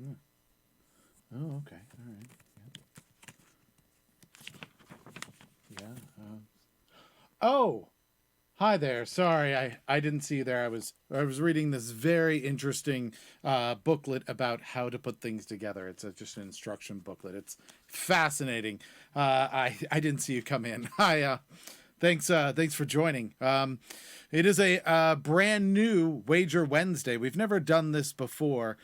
Mm. Oh, okay. All right. Yeah. Oh, hi there. Sorry, I didn't see you there. I was reading this very interesting booklet about how to put things together. It's just an instruction booklet. It's fascinating. I didn't see you come in. Hi. Thanks for joining. It is a brand new Wager Wednesday. We've never done this before.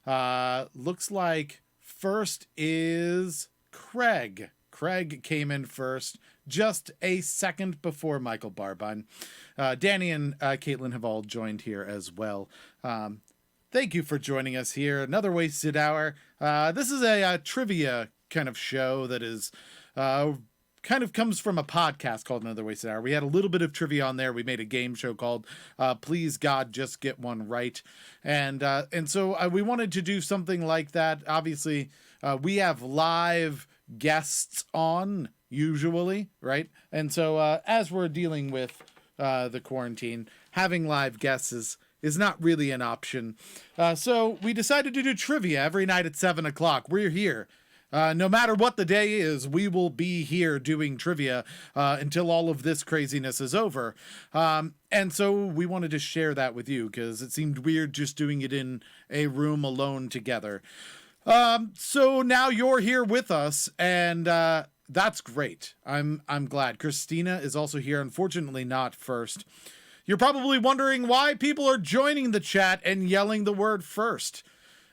Looks like first is Craig. Craig came in first, just a second before Michael Barbine. Danny and Caitlin have all joined here as well. Thank you for joining us here. Another wasted hour. This is a trivia kind of show that is kind of comes from a podcast called Another Wasted Hour. We had a little bit of trivia on there. We made a game show called Please God, Just Get One Right. And so we wanted to do something like that. Obviously, we have live guests on usually, right? And so as we're dealing with the quarantine, having live guests is not really an option. So we decided to do trivia every night at 7 o'clock. We're here. No matter what the day is, we will be here doing trivia until all of this craziness is over. And so we wanted to share that with you because it seemed weird just doing it in a room alone together. So now you're here with us, and that's great. I'm glad. Christina is also here, unfortunately not first. You're probably wondering why people are joining the chat and yelling the word first.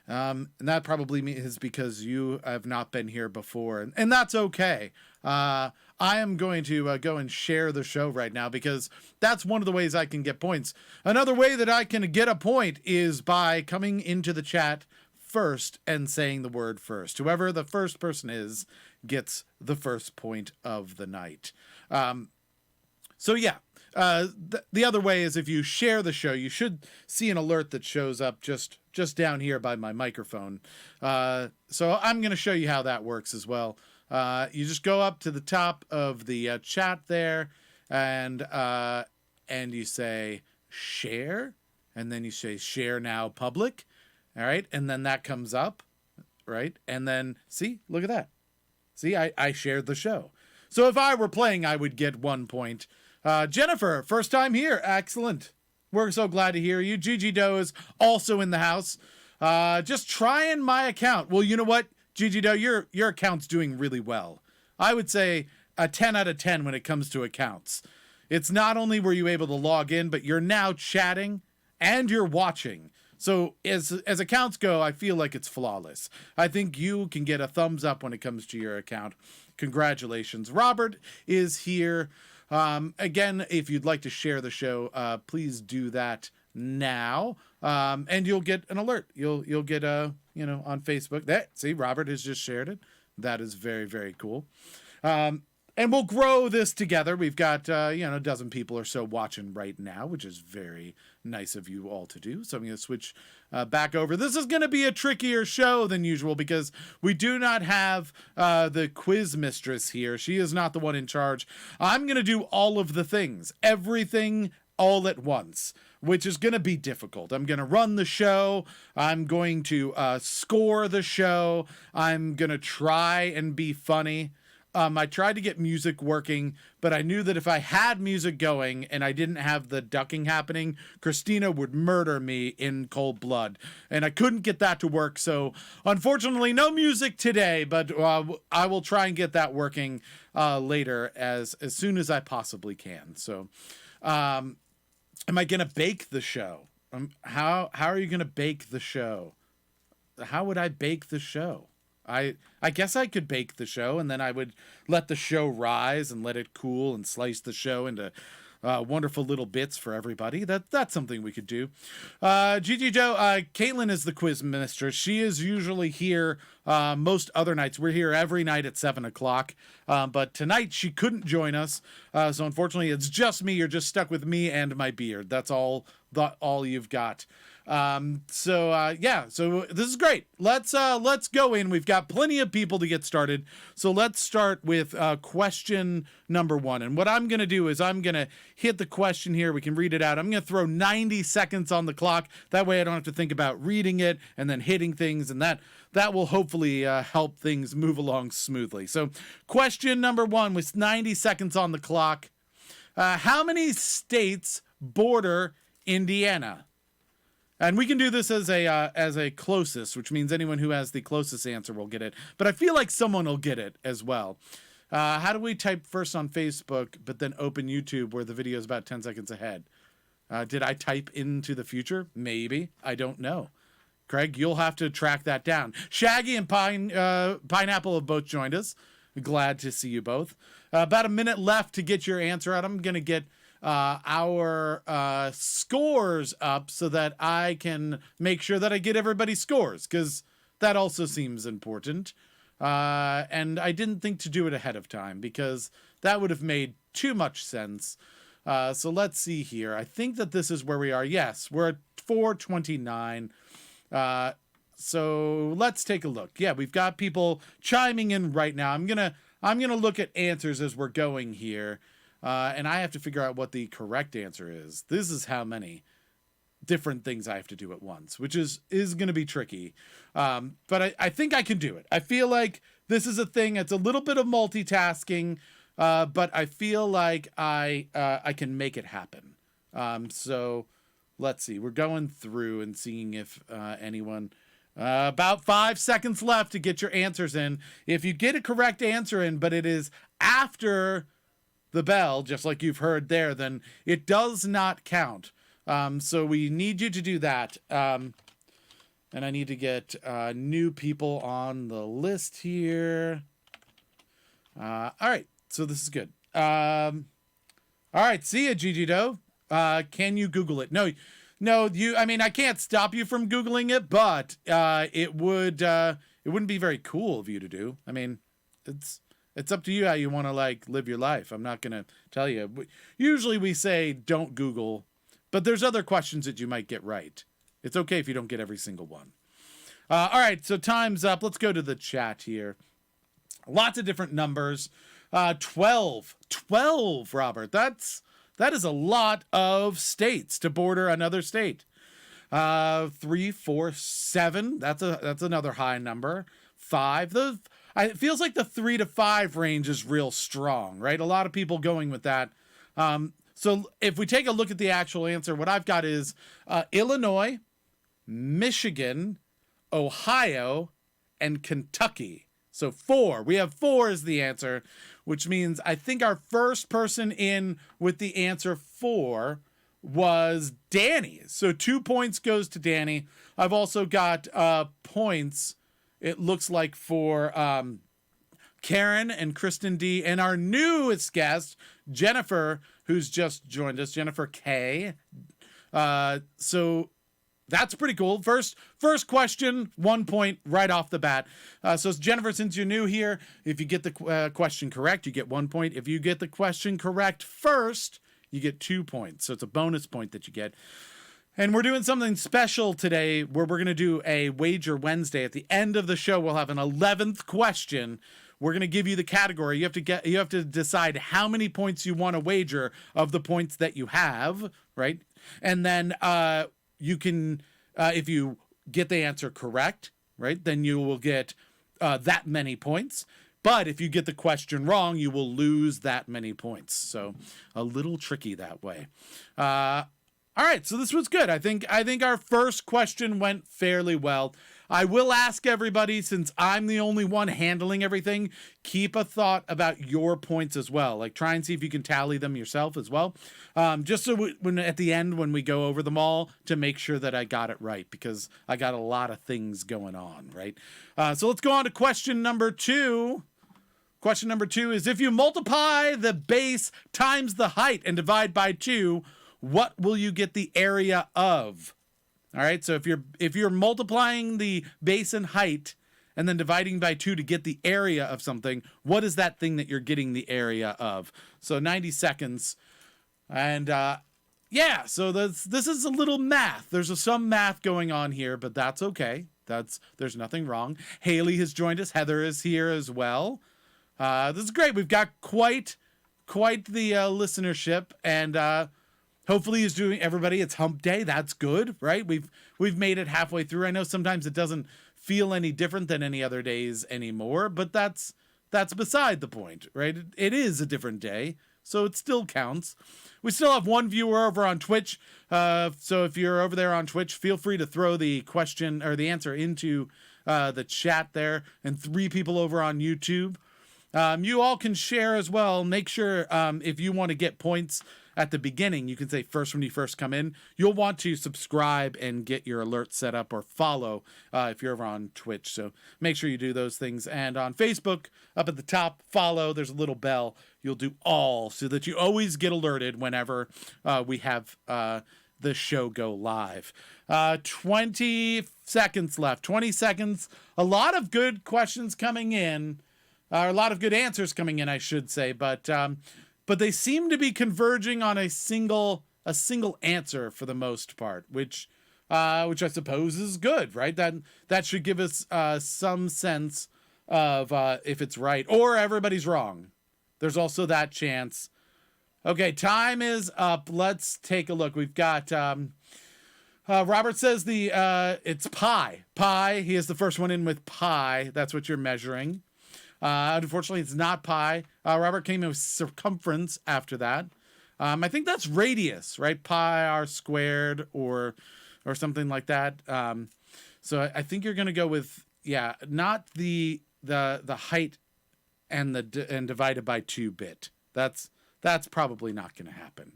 And that probably is because you have not been here before, and that's okay. I am going to go and share the show right now because that's one of the ways I can get points. Another way that I can get a point is by coming into the chat first and saying the word first. Whoever the first person is gets the first point of the night. So yeah, the other way is if you share the show, you should see an alert that shows up just down here by my microphone. So I'm going to show you how that works as well. You just go up to the top of the chat there, and you say share, and then you say share now public. All right, and then that comes up, right? And then, see, look at that. See, I shared the show. So if I were playing, I would get 1 point. Jennifer, first time here. Excellent. We're so glad to hear you. Gigi Doe is also in the house. Just trying my account. Well, you know what, Gigi Doe, your account's doing really well. I would say a 10 out of 10 when it comes to accounts. It's not only were you able to log in, but you're now chatting and you're watching. So as accounts go, I feel like it's flawless. I think you can get a thumbs up when it comes to your account. Congratulations. Robert is here. Again, if you'd like to share the show, please do that now. And you'll get an alert. You'll get on Facebook. See, Robert has just shared it. That is very, very cool. And we'll grow this together. We've got, a dozen people or so watching right now, which is very nice of you all to do. So I'm going to switch back over. This is going to be a trickier show than usual because we do not have the quiz mistress here. She is not the one in charge. I'm going to do all of the things, everything all at once, which is going to be difficult. I'm going to run the show. I'm going to score the show. I'm going to try and be funny. I tried to get music working, but I knew that if I had music going and I didn't have the ducking happening, Christina would murder me in cold blood. And I couldn't get that to work. So unfortunately, no music today, but I will try and get that working later as soon as I possibly can. So am I going to bake the show? How are you going to bake the show? How would I bake the show? I guess I could bake the show, and then I would let the show rise and let it cool and slice the show into wonderful little bits for everybody. That's something we could do. Gigi Joe, Caitlin is the quiz mistress. She is usually here most other nights. We're here every night at 7 o'clock. But tonight she couldn't join us. So unfortunately, it's just me. You're just stuck with me and my beard. That's all all you've got. So this is great. Let's go in. We've got plenty of people to get started. So let's start with question number 1. And what I'm going to do is I'm going to hit the question here. We can read it out. I'm going to throw 90 seconds on the clock. That way I don't have to think about reading it and then hitting things, and that will hopefully help things move along smoothly. So question number 1 with 90 seconds on the clock. How many states border Indiana? And we can do this as a closest, which means anyone who has the closest answer will get it. But I feel like someone will get it as well. How do we type first on Facebook, but then open YouTube where the video is about 10 seconds ahead? Did I type into the future? Maybe. I don't know. Craig, you'll have to track that down. Shaggy and Pineapple have both joined us. Glad to see you both. About a minute left to get your answer out. I'm going to get our scores up so that I can make sure that I get everybody's scores, because that also seems important. And I didn't think to do it ahead of time because that would have made too much sense. So let's see here. I think that this is where we are. Yes, we're at 429. So let's take a look. Yeah, we've got people chiming in right now. I'm gonna look at answers as we're going here. And I have to figure out what the correct answer is. This is how many different things I have to do at once, which is going to be tricky. But I think I can do it. I feel like this is a thing. It's a little bit of multitasking, but I feel like I can make it happen. So let's see. We're going through and seeing if anyone... about 5 seconds left to get your answers in. If you get a correct answer in, but it is after the bell, just like you've heard there, then it does not count. So we need you to do that. And I need to get new people on the list here. All right. So this is good. All right. See ya, Gigi Doe. Can you Google it? No, I can't stop you from Googling it, but it wouldn't be very cool of you to do. I mean, it's up to you how you want to live your life. I'm not going to tell you. Usually we say don't Google, but there's other questions that you might get right. It's okay if you don't get every single one. All right, so time's up. Let's go to the chat here. Lots of different numbers. 12, Robert. That is a lot of states to border another state. 3, 4, 7. That's another high number. 5. It feels like the 3 to 5 range is real strong, right? A lot of people going with that. So if we take a look at the actual answer, what I've got is Illinois, Michigan, Ohio, and Kentucky. So 4. We have 4 as the answer, which means I think our first person in with the answer 4 was Danny. So 2 points goes to Danny. I've also got points, it looks like, for Karen and Kristen D. and our newest guest, Jennifer, who's just joined us, Jennifer K. So that's pretty cool. First question, 1 point right off the bat. So Jennifer, since you're new here, if you get the question correct, you get 1 point. If you get the question correct first, you get 2 points. So it's a bonus point that you get. And we're doing something special today where we're going to do a Wager Wednesday. At the end of the show, we'll have an 11th question. We're going to give you the category. You have to decide how many points you want to wager of the points that you have, right? And then you can, if you get the answer correct, right, then you will get that many points. But if you get the question wrong, you will lose that many points. So a little tricky that way. All right, so this was good. I think our first question went fairly well. I will ask everybody, since I'm the only one handling everything, keep a thought about your points as well. Like, try and see if you can tally them yourself as well. Just so when at the end, when we go over them all, to make sure that I got it right, because I got a lot of things going on, right? So let's go on to question number 2. Question number 2 is, if you multiply the base times the height and divide by 2, what will you get the area of? All right, so if you're multiplying the base and height and then dividing by 2 to get the area of something, what is that thing that you're getting the area of? So 90 seconds. And Yeah, so this is a little math. There's some math going on here, but that's okay. There's nothing wrong. Haley has joined us. Heather is here as well. This is great. We've got quite the listenership, and hopefully is doing everybody. It's hump day. That's good, right? We've made it halfway through. I know sometimes it doesn't feel any different than any other days anymore, but that's beside the point, right? It is a different day, so it still counts. We still have one viewer over on Twitch, so if you're over there on Twitch, feel free to throw the question or the answer into the chat there, and 3 people over on YouTube. You all can share as well. Make sure if you want to get points at the beginning, you can say first when you first come in. You'll want to subscribe and get your alerts set up, or follow if you're over on Twitch. So make sure you do those things. And on Facebook, up at the top, follow. There's a little bell. You'll do all so that you always get alerted whenever we have the show go live. 20 seconds left. 20 seconds. A lot of good questions coming in. A lot of good answers coming in, I should say, but they seem to be converging on a single answer for the most part, which I suppose is good, right? That should give us some sense of if it's right or everybody's wrong. There's also that chance. Okay, time is up. Let's take a look. We've got Robert says it's pi. Pi. He is the first one in with pi. That's what you're measuring. Unfortunately, it's not pi. Robert came in with circumference after that. I think that's radius, right? Pi r squared or something like that. So I think you're going to go with, not the height and divided by 2 bit. That's probably not going to happen.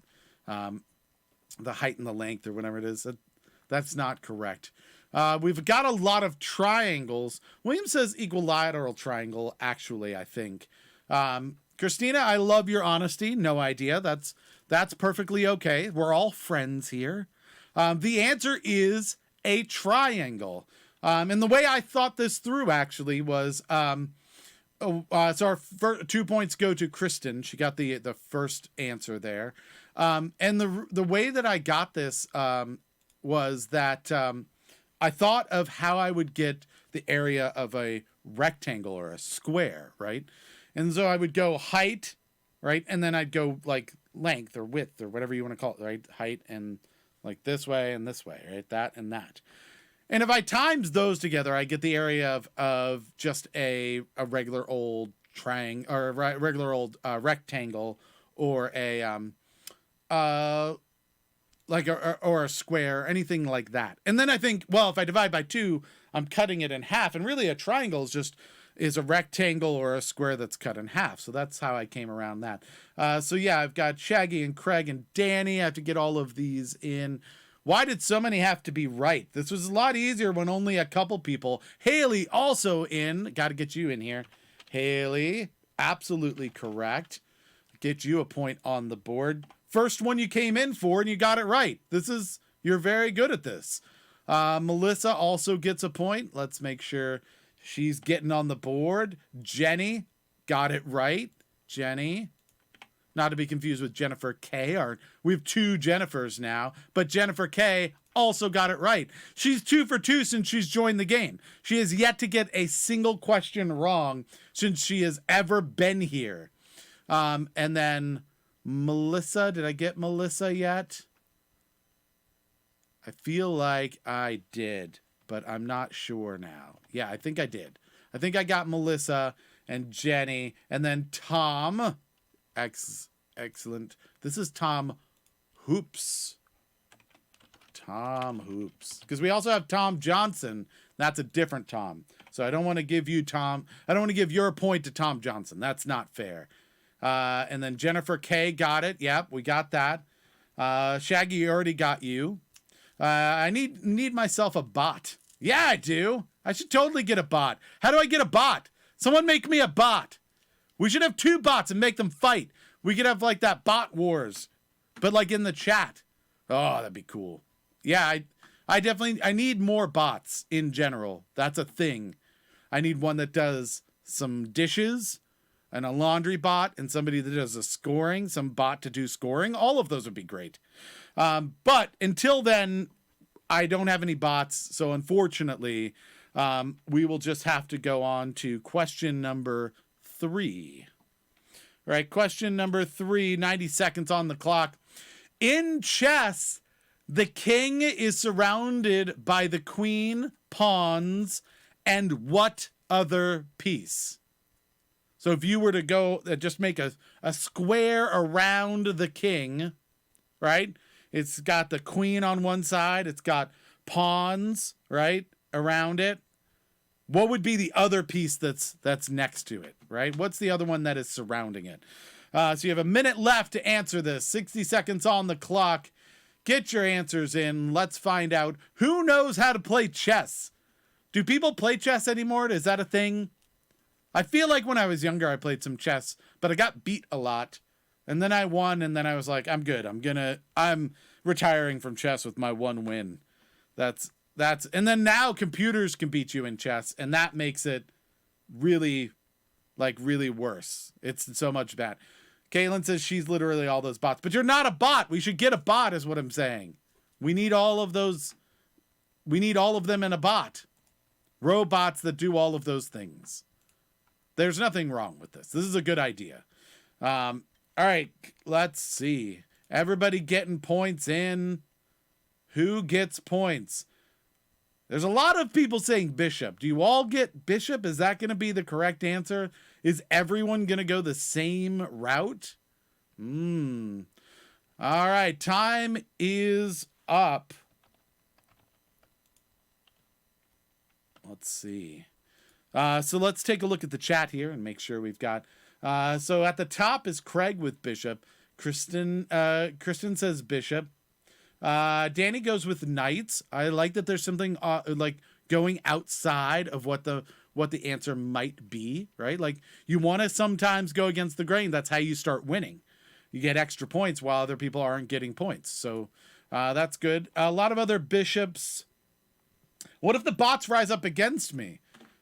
The height and the length or whatever it is, that's not correct. We've got a lot of triangles. William says equilateral triangle, actually, I think. Christina, I love your honesty. No idea. That's perfectly okay. We're all friends here. The answer is a triangle. And the way I thought this through, actually, was... so our 2 points go to Kristen. She got the first answer there. And the way that I got this was that... I thought of how I would get the area of a rectangle or a square, right? And so I would go height, right? And then I'd go like length or width or whatever you want to call it, right? Height and like this way and this way, right? That and that. And if I times those together, I get the area of just a regular old triangle or a regular old rectangle or a or a square, anything like that. And then I think, well, if I divide by 2, I'm cutting it in half. And really a triangle is a rectangle or a square that's cut in half. So that's how I came around that. So yeah, I've got Shaggy and Craig and Danny. I have to get all of these in. Why did so many have to be right? This was a lot easier when only a couple people. Haley also in. Got to get you in here. Haley, absolutely correct. Get you a point on the board. First one you came in for, and you got it right. You're very good at this. Melissa also gets a point. Let's make sure she's getting on the board. Jenny got it right. Jenny, not to be confused with Jennifer K. We have 2 Jennifers now, but Jennifer K also got it right. She's 2 for 2 since she's joined the game. She has yet to get a single question wrong since she has ever been here. And then Melissa, did I get Melissa yet? I feel like I did, but I'm not sure now. Yeah, I think I did. I think I got Melissa and Jenny, and then Tom. Excellent. This is Tom Hoops. Tom Hoops. Because we also have Tom Johnson. That's a different Tom. So I don't want to give you Tom. I don't want to give your point to Tom Johnson. That's not fair. And then Jennifer K got it. Yep, we got that. Shaggy already got you. I need myself a bot. Yeah, I do. I should totally get a bot. How do I get a bot? Someone make me a bot. We should have 2 bots and make them fight. We could have like that bot wars, but like in the chat. Oh, that'd be cool. Yeah, I need more bots in general. That's a thing. I need one that does some dishes. and a laundry bot and somebody that does a scoring, some bot to do scoring. All of those would be great. But until then, I don't have any bots. So unfortunately, we will just have to go on to question number 3. All right, question number 3, 90 seconds on the clock. In chess, the king is surrounded by the queen, pawns, and what other piece? So if you were to go just make a square around the king, right? It's got the queen on one side. It's got pawns, right, around it. What would be the other piece that's next to it, right? What's the other one that is surrounding it? So you have a minute left to answer this. 60 seconds on the clock. Get your answers in. Let's find out who knows how to play chess. Do people play chess anymore? Is that a thing? I feel like when I was younger, I played some chess, but I got beat a lot. And then I won, and then I was like, I'm good. I'm retiring from chess with my one win. And then now computers can beat you in chess, and that makes it really worse. It's so much bad. Caitlin says she's literally all those bots, but you're not a bot. We should get a bot is what I'm saying. We need all of those. We need all of them in a bot. Robots that do all of those things. There's nothing wrong with this. This is a good idea. All right, let's see. Everybody getting points in. Who gets points? There's a lot of people saying bishop. Do you all get bishop? Is that going to be the correct answer? Is everyone going to go the same route? All right, time is up. Let's see. So let's take a look at the chat here and make sure we've got... So at the top is Craig with bishop. Kristen says bishop. Danny goes with knights. I like that there's something like going outside of what the answer might be, right? Like you want to sometimes go against the grain. That's how you start winning. You get extra points while other people aren't getting points. So that's good. A lot of other bishops. What if the bots rise up against me?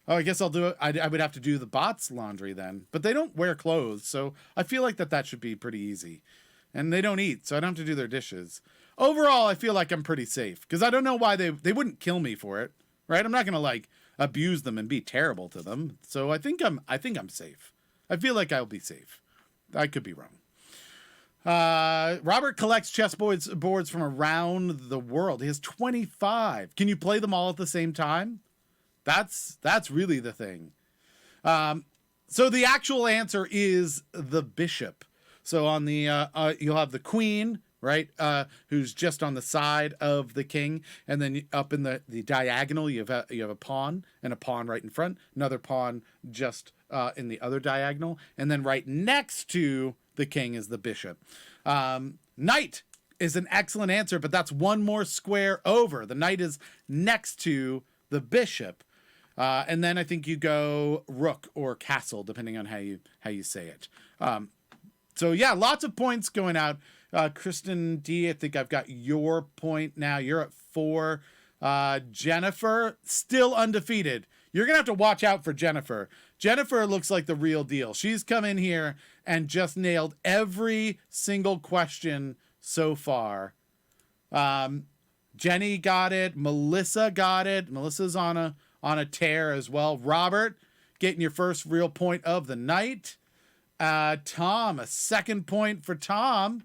Oh, I guess I'll do it. I would have to do the bots' laundry then. But they don't wear clothes, so I feel like that should be pretty easy. And they don't eat, so I don't have to do their dishes. Overall, I feel like I'm pretty safe. Because I don't know why they wouldn't kill me for it. Right? I'm not going to, like, abuse them and be terrible to them. So I think I'm safe. I feel like I'll be safe. I could be wrong. Robert collects chessboards from around the world. He has 25. Can you play them all at the same time? That's really the thing. So the actual answer is the bishop. So on the you'll have the queen, right? Who's just on the side of the king, and then up in the diagonal you have a pawn and a pawn right in front, another pawn just in the other diagonal, and then right next to the king is the bishop. Knight is an excellent answer, but that's one more square over. The knight is next to the bishop. And then I think you go rook or castle, depending on how you say it. So yeah, lots of points going out. Kristen D, I think I've got your point now. You're at 4. Jennifer, still undefeated. You're going to have to watch out for Jennifer. Jennifer looks like the real deal. She's come in here and just nailed every single question so far. Jenny got it. Melissa got it. Melissa's on a tear as well. Robert, getting your first real point of the night. Tom, a second point for Tom.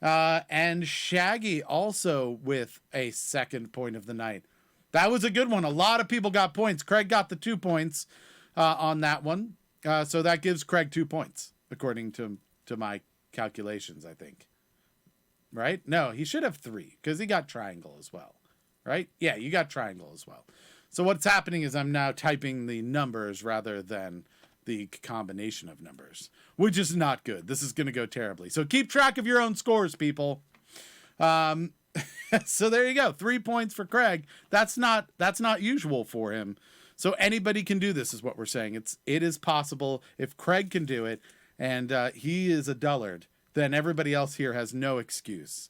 And Shaggy also with a second point of the night. That was a good one. A lot of people got points. Craig got the 2 points on that one. So that gives Craig 2 points, according to my calculations, I think. Right? No, he should have 3, because he got triangle as well. Right? Yeah, you got triangle as well. So what's happening is I'm now typing the numbers rather than the combination of numbers, which is not good. This is going to go terribly. So keep track of your own scores, people. So there you go. 3 points for Craig. That's not usual for him. So anybody can do this is what we're saying. It is possible. If Craig can do it and he is a dullard, then everybody else here has no excuse.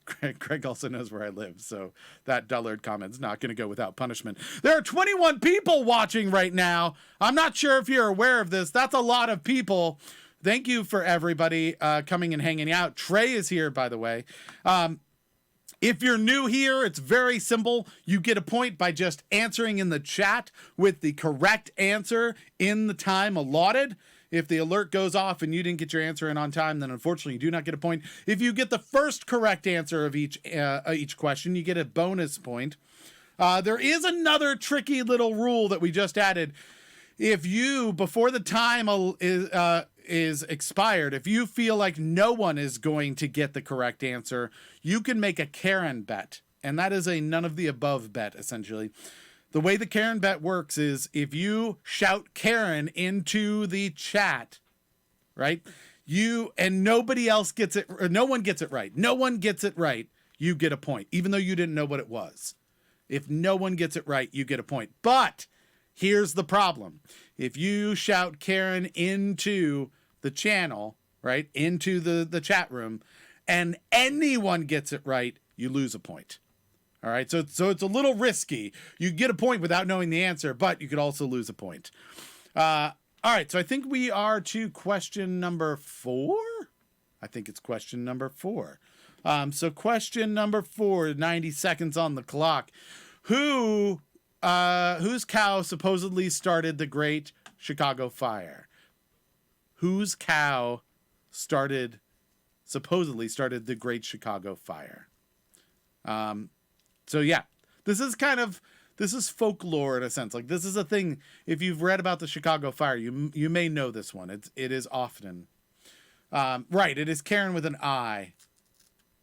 Craig also knows where I live, so that dullard comment's not going to go without punishment. There are 21 people watching right now. I'm not sure if you're aware of this. That's a lot of people. Thank you for everybody coming and hanging out. Trey is here, by the way. If you're new here, it's very simple. You get a point by just answering in the chat with the correct answer in the time allotted. If the alert goes off and you didn't get your answer in on time, then unfortunately you do not get a point. If you get the first correct answer of each question, you get a bonus point. There is another tricky little rule that we just added. If you, before the time is expired, if you feel like no one is going to get the correct answer, you can make a Karen bet. And that is a none of the above bet, essentially. The way the Karen bet works is if you shout Karen into the chat, right? And nobody else gets it, or no one gets it right. No one gets it right, you get a point, even though you didn't know what it was. If no one gets it right, you get a point. But here's the problem. If you shout Karen into the channel, right, into the chat room, and anyone gets it right, you lose a point. All right, so it's a little risky. You get a point without knowing the answer, but you could also lose a point. All right, so I think we are to question number 4. I think it's question number 4. So question number 4, 90 seconds on the clock. Whose cow supposedly started the Great Chicago Fire? Whose cow supposedly started the Great Chicago Fire? So yeah, this is folklore in a sense. Like, this is a thing. If you've read about the Chicago Fire, you may know this one. It is often, right. It is Karen with an I.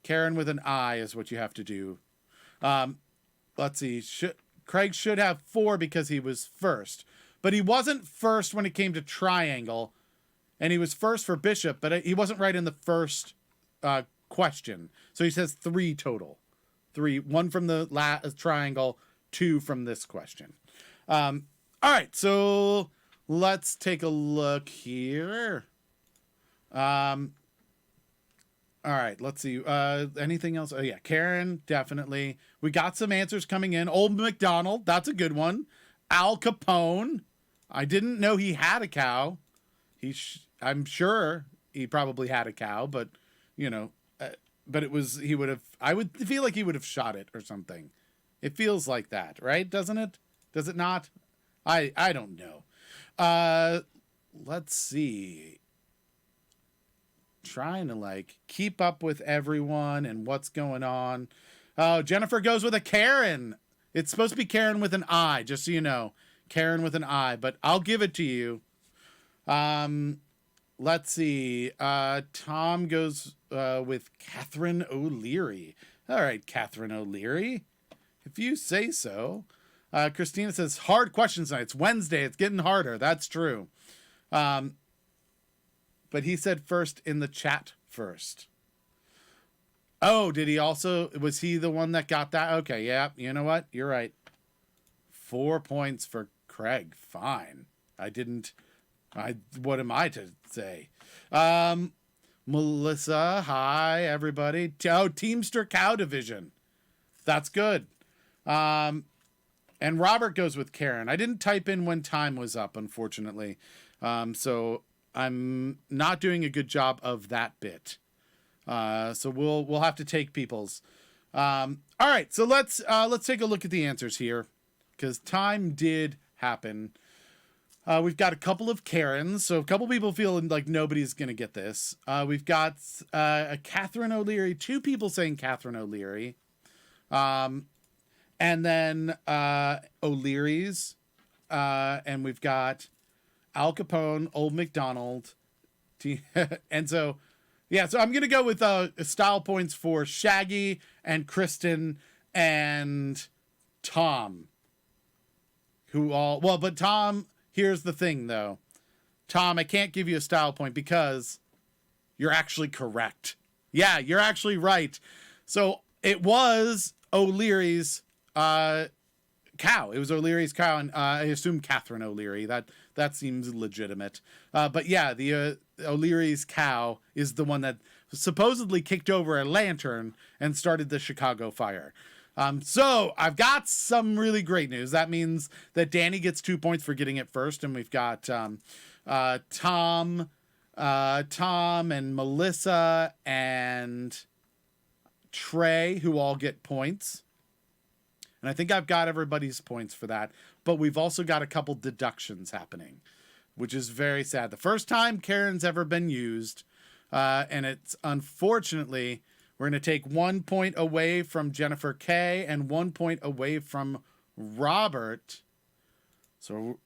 Karen with an I is what you have to do. Let's see. Craig should have 4 because he was first, but he wasn't first when it came to triangle, and he was first for bishop, but he wasn't right in the first question. So he says 3 total. 3, 1 from the triangle, 2 from this question. All right, so let's take a look here. All right, let's see. Anything else? Oh yeah, Karen, definitely. We got some answers coming in. Old McDonald, that's a good one. Al Capone. I didn't know he had a cow. I'm sure he probably had a cow, but but I would feel like he would have shot it or something. It feels like that, right? Doesn't it? Does it not? I don't know. Let's see. Trying to keep up with everyone and what's going on. Oh, Jennifer goes with a Karen. It's supposed to be Karen with an I, just so you know. Karen with an I, but I'll give it to you. Let's see. Tom goes with Catherine O'Leary. All right, Catherine O'Leary, if you say so. Christina says, hard questions tonight. It's Wednesday. It's getting harder. That's true. But he said first in the chat first. Oh, did he also? Was he the one that got that? Okay, yeah. You know what? You're right. 4 points for Craig. Fine. What am I to say? Melissa, hi, everybody. Oh, Teamster Cow Division. That's good. And Robert goes with Karen. I didn't type in when time was up, unfortunately. So I'm not doing a good job of that bit. So we'll have to take people's. All right, so let's take a look at the answers here, because time did happen. We've got a couple of Karens, so a couple people feel like nobody's going to get this. We've got a Catherine O'Leary, 2 people saying Catherine O'Leary. And then O'Leary's, and we've got Al Capone, Old McDonald. And so, yeah, so I'm going to go with style points for Shaggy and Kristen and Tom. But Tom... Here's the thing, though. Tom, I can't give you a style point because you're actually correct. Yeah, you're actually right. So it was O'Leary's cow. It was O'Leary's cow, and I assume Catherine O'Leary. That seems legitimate. But yeah, the O'Leary's cow is the one that supposedly kicked over a lantern and started the Chicago fire. So I've got some really great news. That means that Danny gets 2 points for getting it first, and we've got Tom and Melissa and Trey who all get points. And I think I've got everybody's points for that. But we've also got a couple deductions happening, which is very sad. The first time Karen's ever been used, and it's unfortunately, we're going to take 1 point away from Jennifer K and 1 point away from Robert. So,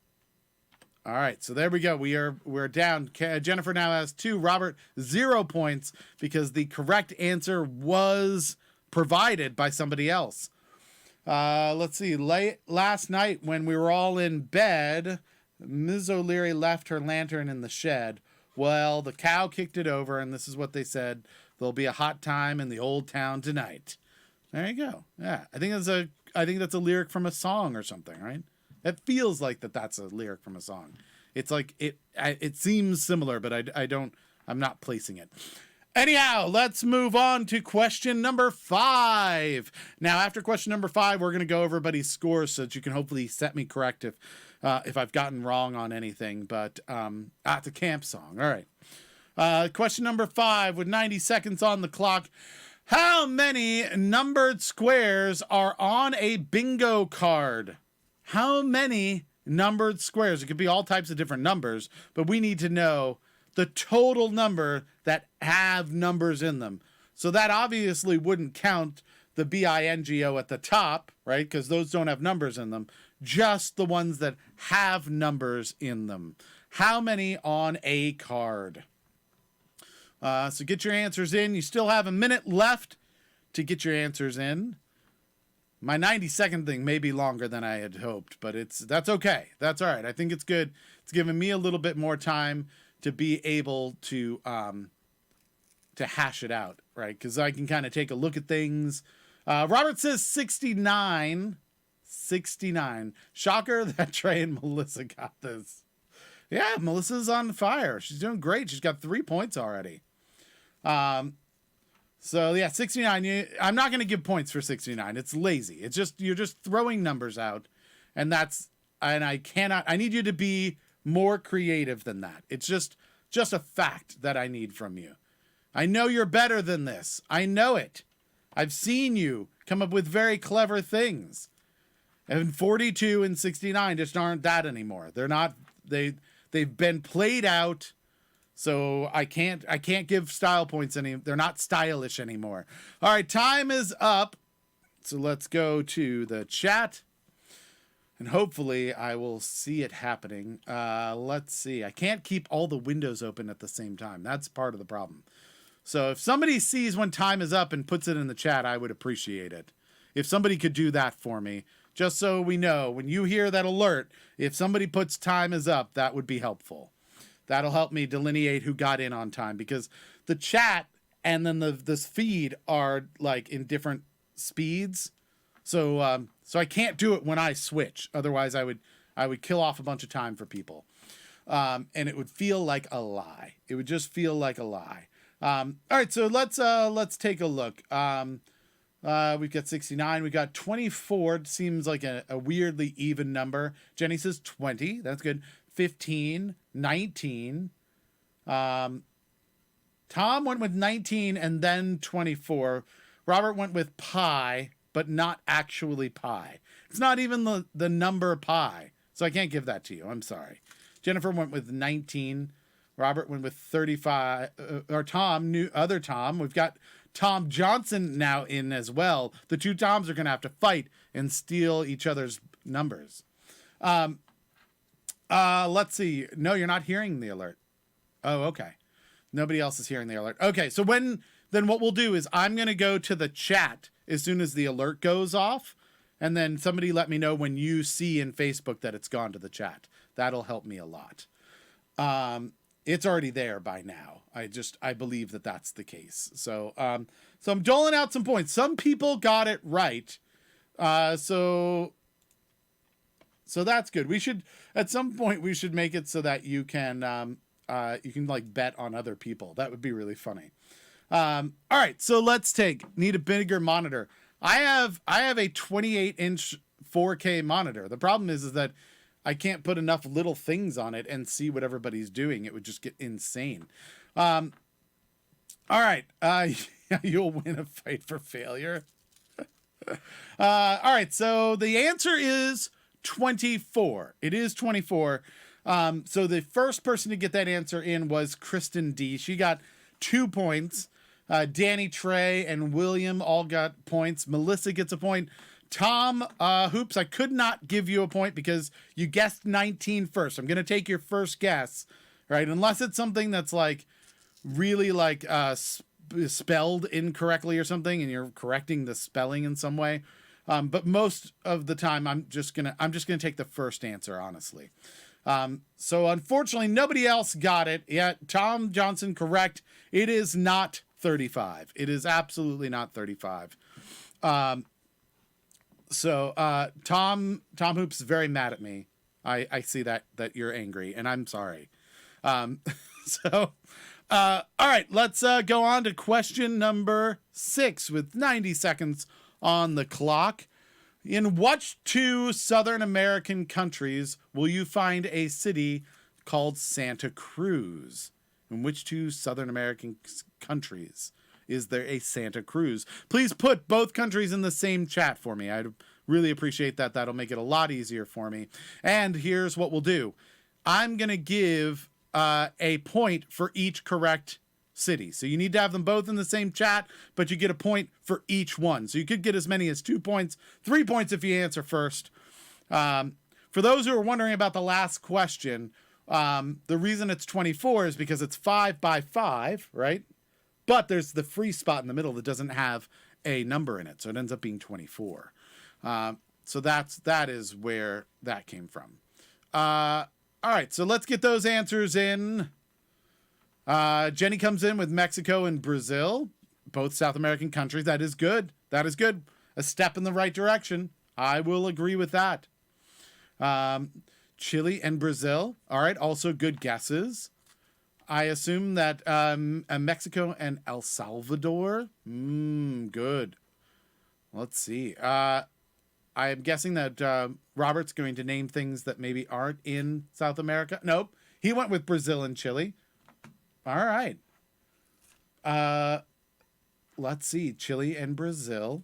all right. So there we go. We're down. Jennifer now has 2. Robert 0 points because the correct answer was provided by somebody else. Let's see. Last night when we were all in bed, Ms. O'Leary left her lantern in the shed. Well, the cow kicked it over, and this is what they said. There'll be a hot time in the old town tonight. There you go. Yeah, I think that's a lyric from a song or something, right? It feels like that's a lyric from a song. It's like it seems similar, but I'm not placing it. Anyhow, let's move on to question number 5. Now, after question number 5, we're going to go over everybody's scores so that you can hopefully set me correct if I've gotten wrong on anything. But it's a camp song. All right. Question number 5 with 90 seconds on the clock. How many numbered squares are on a bingo card? How many numbered squares? It could be all types of different numbers, but we need to know the total number that have numbers in them. So that obviously wouldn't count the bingo at the top, right? Because those don't have numbers in them. Just the ones that have numbers in them. How many on a card? So get your answers in. You still have a minute left to get your answers in. My 90-second thing may be longer than I had hoped, but that's okay. That's all right. I think it's good. It's giving me a little bit more time to be able to hash it out, right? Because I can kind of take a look at things. Robert says 69. 69. Shocker that Trey and Melissa got this. Yeah, Melissa's on fire. She's doing great. She's got 3 points already. So yeah, 69. I'm not going to give points for 69. It's lazy. It's just, you're just throwing numbers out, and I need you to be more creative than that. It's just a fact that I need from you. I know you're better than this. I know it. I've seen you come up with very clever things. And 42 and 69 just aren't that anymore. They're not, they've been played out. So I can't give style points they're not stylish anymore. All right, time is up. So let's go to the chat. And hopefully I will see it happening. Let's see. I can't keep all the windows open at the same time. That's part of the problem. So if somebody sees when time is up and puts it in the chat, I would appreciate it. If somebody could do that for me, just so we know, when you hear that alert, if somebody puts time is up, that would be helpful. That'll help me delineate who got in on time, because the chat and then this feed are like in different speeds. So I can't do it when I switch. Otherwise I would kill off a bunch of time for people. And it would feel like a lie. It would just feel like a lie. All right, so let's take a look. We've got 69. We got 24. It seems like a weirdly even number. Jenny says 20. That's good. 15, 19. Tom went with 19 and then 24. Robert went with pi, but not actually pi. It's not even the number pi. So I can't give that to you. I'm sorry. Jennifer went with 19. Robert went with 35. Or other Tom. We've got Tom Johnson now in as well. The two Toms are going to have to fight and steal each other's numbers. Let's see. No, you're not hearing the alert. Oh, okay. Nobody else is hearing the alert. Okay, so then what we'll do is I'm going to go to the chat as soon as the alert goes off, and then somebody let me know when you see in Facebook that it's gone to the chat. That'll help me a lot. It's already there by now. I believe that that's the case. So I'm doling out some points. Some people got it right. So that's good. We should, at some point, we should make it so that you can like bet on other people. That would be really funny. All right, so let's need a bigger monitor. I have a 28-inch 4K monitor. The problem is that I can't put enough little things on it and see what everybody's doing. It would just get insane. All right, you'll win a fight for failure. All right, so the answer is 24. It is 24. So the first person to get that answer in was Kristen D. She got 2 points. Danny, Trey, and William all got points. Melissa gets a point. Tom, Hoops, I could not give you a point because you guessed 19 first. I'm going to take your first guess, right? Unless it's something that's like really like spelled incorrectly or something, and you're correcting the spelling in some way. But most of the time, I'm just gonna take the first answer, honestly. So unfortunately, nobody else got it yet. Tom Johnson, correct. It is not 35. It is absolutely not 35. So Tom Hoops is very mad at me. I see that you're angry, and I'm sorry. So, all right, let's go on to question number 6 with 90 seconds on the clock. In what 2 Southern American countries will you find a city called Santa Cruz? In which 2 Southern American countries is there a Santa Cruz? Please put both countries in the same chat for me. I'd really appreciate that. That'll make it a lot easier for me. And here's what we'll do. I'm going to give a point for each correct city. So you need to have them both in the same chat, but you get a point for each one. So you could get as many as 2 points, 3 points if you answer first. For those who are wondering about the last question, the reason it's 24 is because it's 5 by 5, right? But there's the free spot in the middle that doesn't have a number in it, so it ends up being 24. So that is where that came from. All right, so let's get those answers in. Jenny comes in with Mexico and Brazil, both South American countries. That is good. That is good. A step in the right direction. I will agree with that. Chile and Brazil. All right, also good guesses. I assume that Mexico and El Salvador. Good. Let's see. I am guessing that Robert's going to name things that maybe aren't in South America. Nope. He went with Brazil and Chile. All right. Let's see. Chile and Brazil.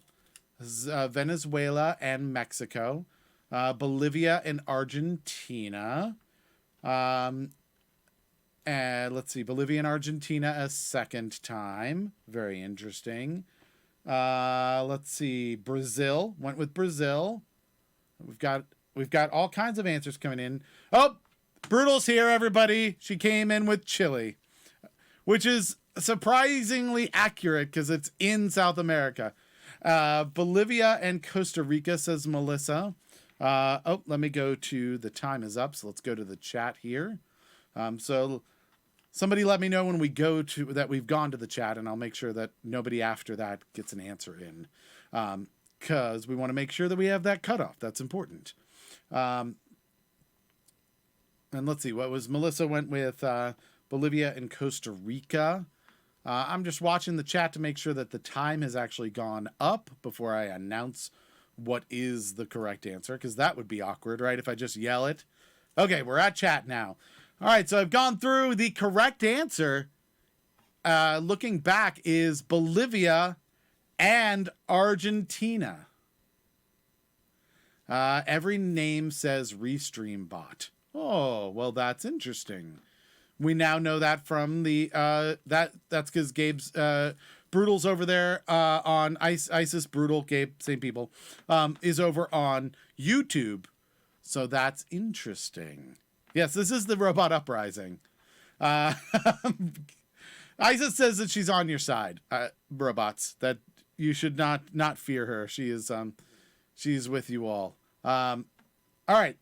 Venezuela and Mexico. Bolivia and Argentina. And let's see. Bolivia and Argentina a second time. Very interesting. Let's see. Brazil. Went with Brazil. We've got all kinds of answers coming in. Oh, Brutal's here, everybody. She came in with Chile, which is surprisingly accurate because it's in South America. Bolivia and Costa Rica, says Melissa. Let me go to the time is up. So let's go to the chat here. So somebody let me know when we go to that we've gone to the chat, and I'll make sure that nobody after that gets an answer in. Because we want to make sure that we have that cutoff. That's important. And let's see, what was Melissa went with Bolivia and Costa Rica. I'm just watching the chat to make sure that the time has actually gone up before I announce what is the correct answer, because that would be awkward, right, if I just yell it. Okay, we're at chat now. All right, so I've gone through. The correct answer, looking back, is Bolivia and Argentina. Every name says Restream Bot. Oh, well, that's interesting. We now know that from the that's because Gabe's Brutal's over there on ISIS Brutal. Gabe, same people, is over on YouTube. So that's interesting. Yes, this is the Robot Uprising. ISIS says that she's on your side, robots. That you should not fear her. She is she's with you all. All right.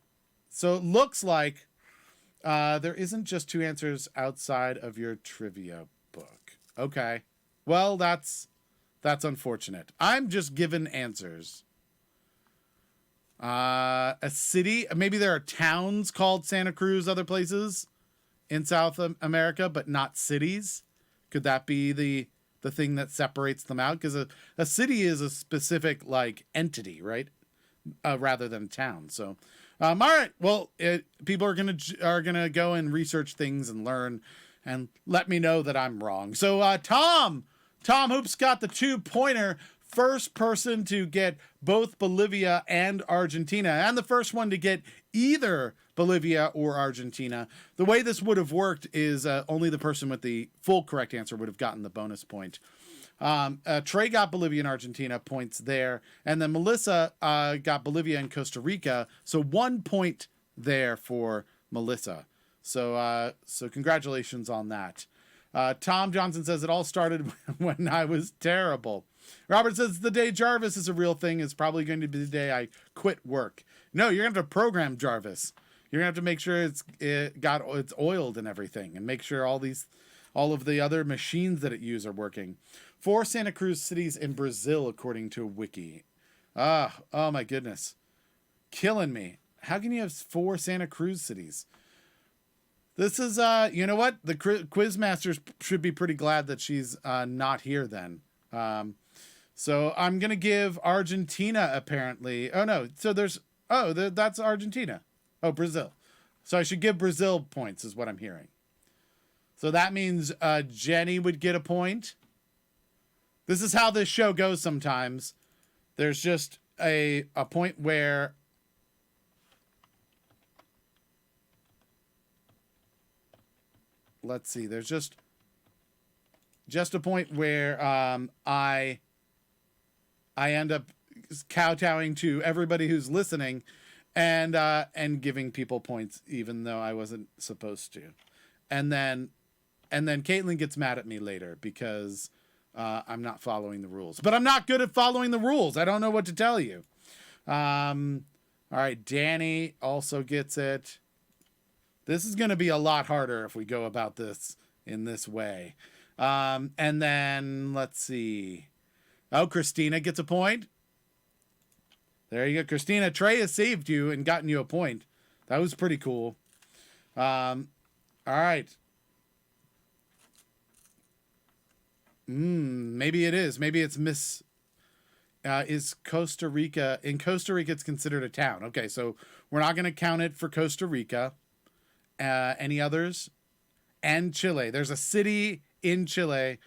So it looks like there isn't just 2 answers outside of your trivia book. Okay. Well, that's unfortunate. I'm just given answers. A city, maybe there are towns called Santa Cruz, other places in South America, but not cities. Could that be the the thing that separates them out, because a city is a specific like entity, right? Rather than town. So, all right. Well, people are gonna go and research things and learn, and let me know that I'm wrong. So, Tom Hoops got the 2-pointer. First person to get both Bolivia and Argentina, and the first one to get either Bolivia or Argentina. The way this would have worked is only the person with the full correct answer would have gotten the bonus point. Trey got Bolivia and Argentina, points there. And then Melissa got Bolivia and Costa Rica. So 1 point there for Melissa. So congratulations on that. Tom Johnson says it all started when I was terrible. Robert says the day Jarvis is a real thing is probably going to be the day I quit work. No, you're going to have to program Jarvis. You're going to have to make sure it's oiled and everything, and make sure all of the other machines that it uses are working. 4 Santa Cruz cities in Brazil, according to a wiki. Oh my goodness. Killing me. How can you have 4 Santa Cruz cities? This is, you know what? The Quizmasters should be pretty glad that she's not here then. So I'm going to give Argentina, apparently. Oh, no. So that's Argentina. Oh, Brazil. So I should give Brazil points is what I'm hearing. So that means Jenny would get a point. This is how this show goes sometimes. There's just a point where... Let's see. There's just a point where I end up kowtowing to everybody who's listening and giving people points even though I wasn't supposed to. And then Caitlin gets mad at me later because I'm not following the rules. But I'm not good at following the rules. I don't know what to tell you. All right, Danny also gets it. This is going to be a lot harder if we go about this in this way. And then, let's see. Oh, Christina gets a point. There you go. Christina, Trey has saved you and gotten you a point. That was pretty cool. All right. Maybe it is. Maybe it's Miss... is Costa Rica... In Costa Rica, it's considered a town. Okay, so we're not going to count it for Costa Rica. Any others? And Chile. There's a city in Chile.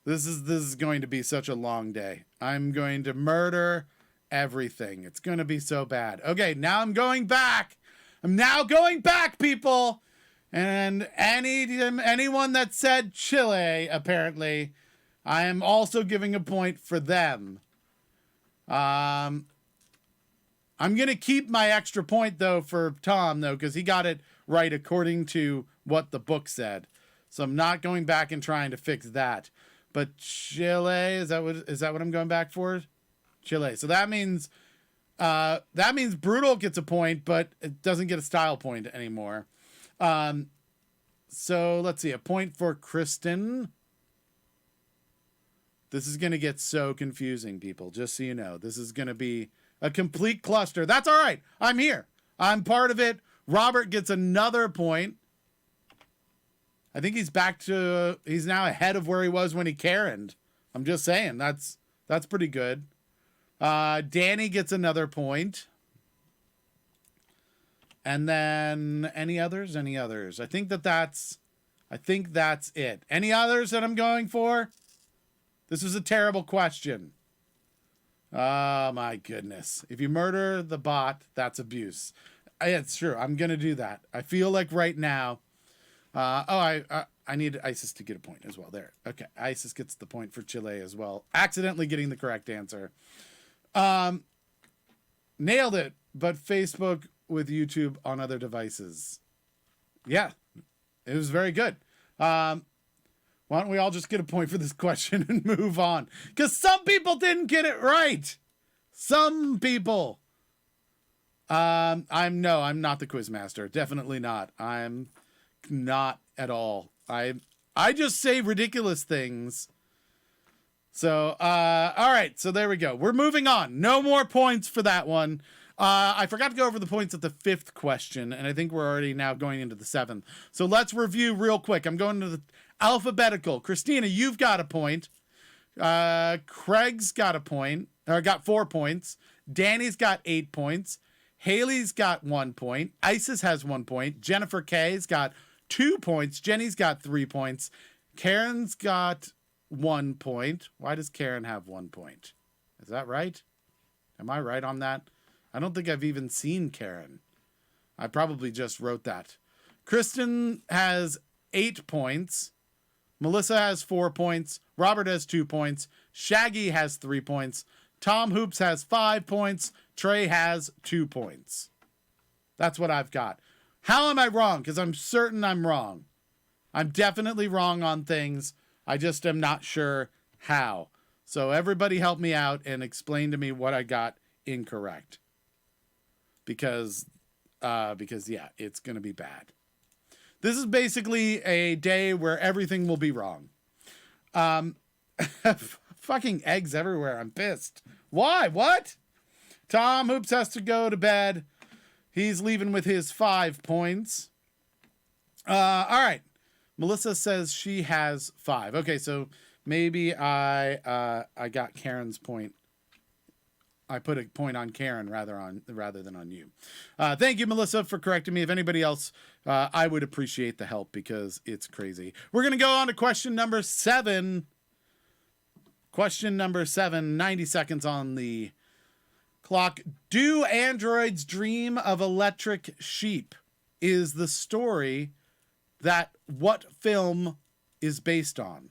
This is going to be such a long day. I'm going to murder everything. It's going to be so bad. Okay, now I'm going back. I'm now going back, people. And anyone that said Chile, apparently, I am also giving a point for them. I'm going to keep my extra point, though, for Tom, though, because he got it right according to what the book said. So I'm not going back and trying to fix that. But Chile, is that what I'm going back for? Chile. So that means Brutal gets a point, but it doesn't get a style point anymore. So let's see, a point for Kristen. This is going to get so confusing, people, just so you know. This is going to be a complete cluster. That's all right. I'm here. I'm part of it. Robert gets another point. I think he's now ahead of where he was when he Karened. I'm just saying, that's pretty good. Danny gets another point. And then any others? I think that's it. Any others that I'm going for? This was a terrible question. Oh my goodness. If you murder the bot, that's abuse. It's true. I'm going to do that. I feel like right now, I need Isis to get a point as well. There. Okay. Isis gets the point for Chile as well. Accidentally getting the correct answer. Nailed it. But Facebook with YouTube on other devices. Yeah. It was very good. Why don't we all just get a point for this question and move on? Because some people didn't get it right. Some people. I'm not the Quizmaster. Definitely not. I'm not at all. I just say ridiculous things. So, all right. So there we go. We're moving on. No more points for that one. I forgot to go over the points of the 5th question, and I think we're already now going into the 7th. So let's review real quick. I'm going to alphabetical. Christina, you've got a point. Craig's got a point, or got 4 points. Danny's got 8 points. Haley's got 1 point. Isis has 1 point. Jennifer K's got 2 points. Jenny's got 3 points. Karen's got 1 point. Why does Karen have 1 point? Is that right? Am I right on that? I don't think I've even seen Karen. I probably just wrote that. Kristen has 8 points. Melissa has 4 points. Robert has 2 points. Shaggy has 3 points. Tom Hoops has 5 points. Trey has 2 points. That's what I've got. How am I wrong? Because I'm certain I'm wrong. I'm definitely wrong on things. I just am not sure how. So everybody help me out and explain to me what I got incorrect. Because yeah, it's going to be bad. This is basically a day where everything will be wrong. Fucking eggs everywhere. I'm pissed. Why? What? Tom Hoops has to go to bed. He's leaving with his 5 points. All right. Melissa says she has 5. Okay, so maybe I got Karen's point. I put a point on Karen rather than on you. Thank you, Melissa, for correcting me. If anybody else, I would appreciate the help because it's crazy. We're going to go on to question number 7. Question number 7, 90 seconds on the clock. Do androids dream of electric sheep? Is the story that what film is based on?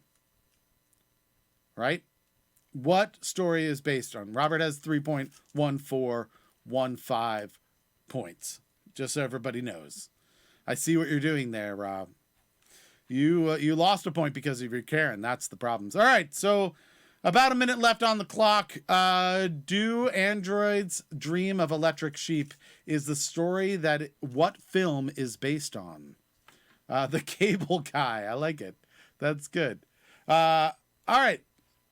Right? What story is based on? Robert has 3.1415 points. Just so everybody knows. I see what you're doing there, Rob. You lost a point because of your Karen. That's the problems. All right, so about a minute left on the clock. Do androids dream of electric sheep? Is the story that what film is based on? The Cable Guy. I like it. That's good. All right.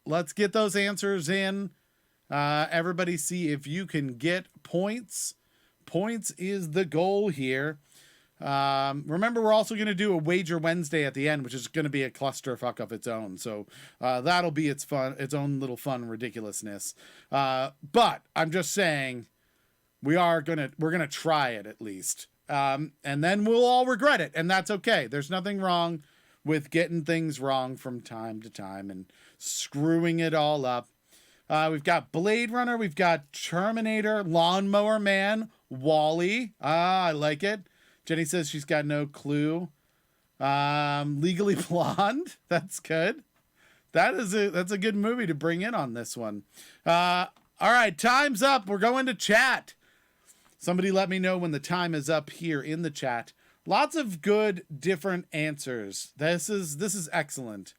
Let's get those answers in. Everybody see if you can get points. Points is the goal here. Remember, we're also going to do a Wager Wednesday at the end, which is going to be a clusterfuck of its own. So that'll be its own little fun ridiculousness. But I'm just saying, we're gonna try it at least, and then we'll all regret it, and that's okay. There's nothing wrong with getting things wrong from time to time and screwing it all up. We've got Blade Runner, we've got Terminator, Lawnmower Man, Wall-E. I like it. Jenny says she's got no clue. Legally Blonde. That's good. That's a good movie to bring in on this one. All right, time's up. We're going to chat. Somebody let me know when the time is up here in the chat. Lots of good, different answers. This is excellent.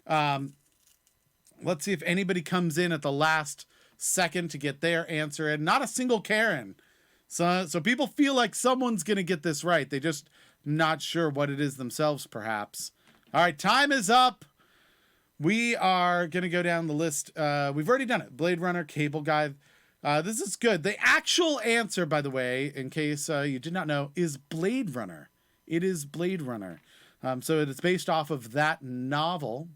Let's see if anybody comes in at the last second to get their answer in. Not a single Karen. So people feel like someone's going to get this right. They just not sure what it is themselves, perhaps. All right, time is up. We are going to go down the list. We've already done it. Blade Runner, Cable Guy. This is good. The actual answer, by the way, in case you did not know, is Blade Runner. It is Blade Runner. So it is based off of that novel.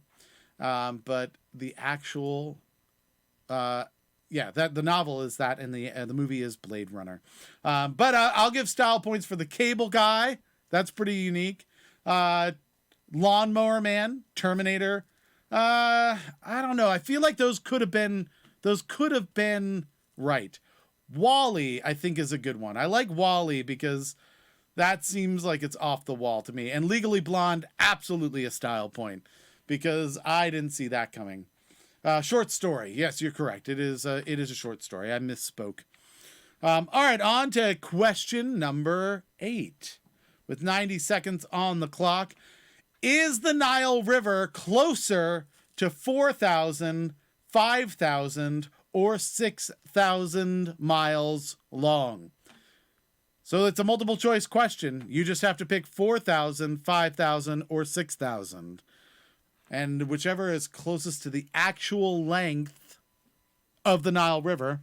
But the actual... the novel is that, and the movie is Blade Runner. But I'll give style points for the Cable Guy. That's pretty unique. Lawnmower Man, Terminator. I don't know. I feel like those could have been right. Wall-E, I think, is a good one. I like Wall-E because that seems like it's off the wall to me. And Legally Blonde, absolutely a style point because I didn't see that coming. Short story. Yes, you're correct. It is a short story. I misspoke. All right, on to question number 8. With 90 seconds on the clock. Is the Nile River closer to 4,000, 5,000, or 6,000 miles long? So it's a multiple choice question. You just have to pick 4,000, 5,000, or 6,000. And whichever is closest to the actual length of the Nile River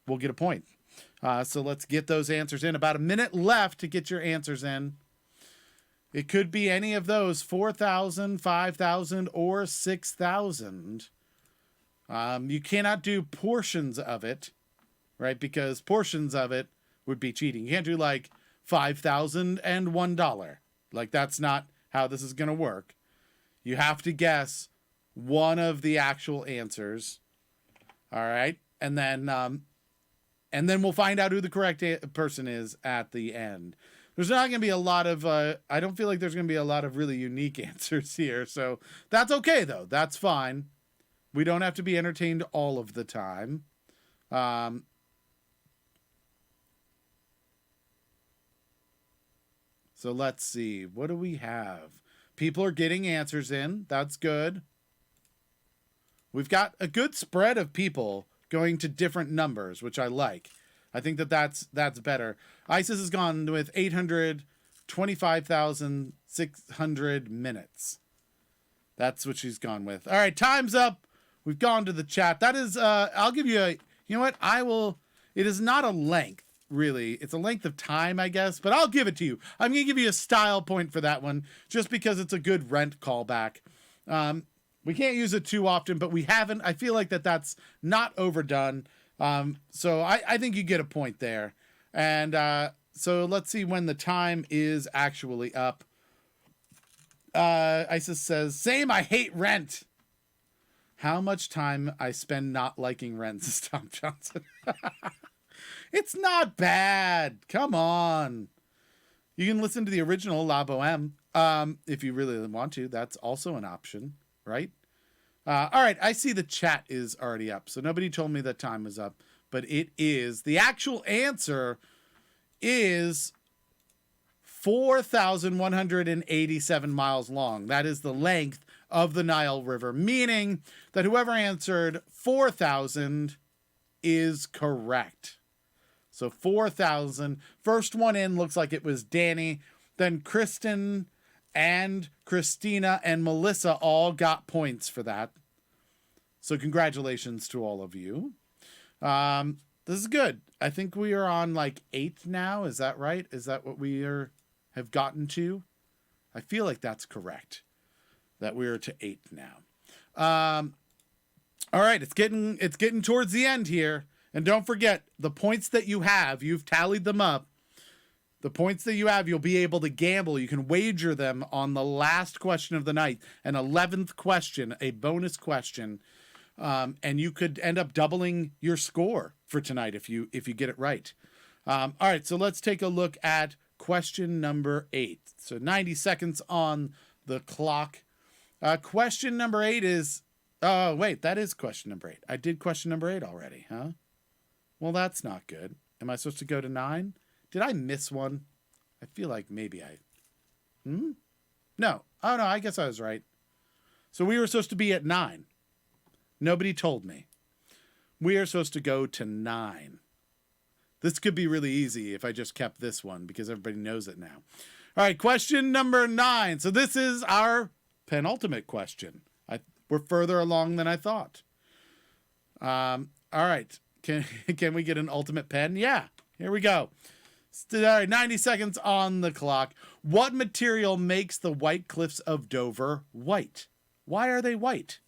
will get a point. So let's get those answers in. About a minute left to get your answers in. It could be any of those, 4,000, 5,000, or 6,000. You cannot do portions of it, right? Because portions of it would be cheating. You can't do like $5,001. Like, that's not how this is going to work. You have to guess one of the actual answers. All right. And then we'll find out who the correct person is at the end. There's not going to be a lot of, I don't feel like there's going to be a lot of really unique answers here. So that's okay, though. That's fine. We don't have to be entertained all of the time. So let's see. What do we have? People are getting answers in. That's good. We've got a good spread of people going to different numbers, which I like. I think that's better. Isis has gone with 825,600 minutes. That's what she's gone with. All right, time's up. We've gone to the chat. That is, I'll give you a, you know what? It is not a length, really. It's a length of time, I guess, but I'll give it to you. I'm going to give you a style point for that one, just because it's a good Rent callback. We can't use it too often, but we haven't. I feel like that's not overdone. So I think you get a point there. And so let's see when the time is actually up. Isis says, same, I hate Rent. How much time I spend not liking Rent, says Tom Johnson. It's not bad. Come on. You can listen to the original La Boheme if you really want to. That's also an option, right? All right, I see the chat is already up. So nobody told me that time was up, but it is. The actual answer is 4,187 miles long. That is the length of the Nile River, meaning that whoever answered 4,000 is correct. So 4,000. First one in looks like it was Danny. Then Kristen and Christina and Melissa all got points for that. So congratulations to all of you. This is good. I think we are on like 8 now. Is that right? Is that what we have gotten to? I feel like that's correct. That we are to 8 now. All right, it's getting towards the end here. And don't forget, the points that you have, you've tallied them up. The points that you have, you'll be able to gamble. You can wager them on the last question of the night, an 11th question, a bonus question. And you could end up doubling your score for tonight if you get it right. All right, so let's take a look at question number 8. So 90 seconds on the clock. Question number 8 is... Oh, wait, that is question number 8. I did question number 8 already, huh? Well, that's not good. Am I supposed to go to 9? Did I miss one? I feel like maybe I... No. Oh, no, I guess I was right. So we were supposed to be at 9. Nobody told me. We are supposed to go to 9. This could be really easy if I just kept this one because everybody knows it now. All right, question number 9. So this is our penultimate question. We're further along than I thought. All right. Can we get an ultimate pen? Yeah. Here we go. All right, 90 seconds on the clock. What material makes the White Cliffs of Dover white? Why are they white?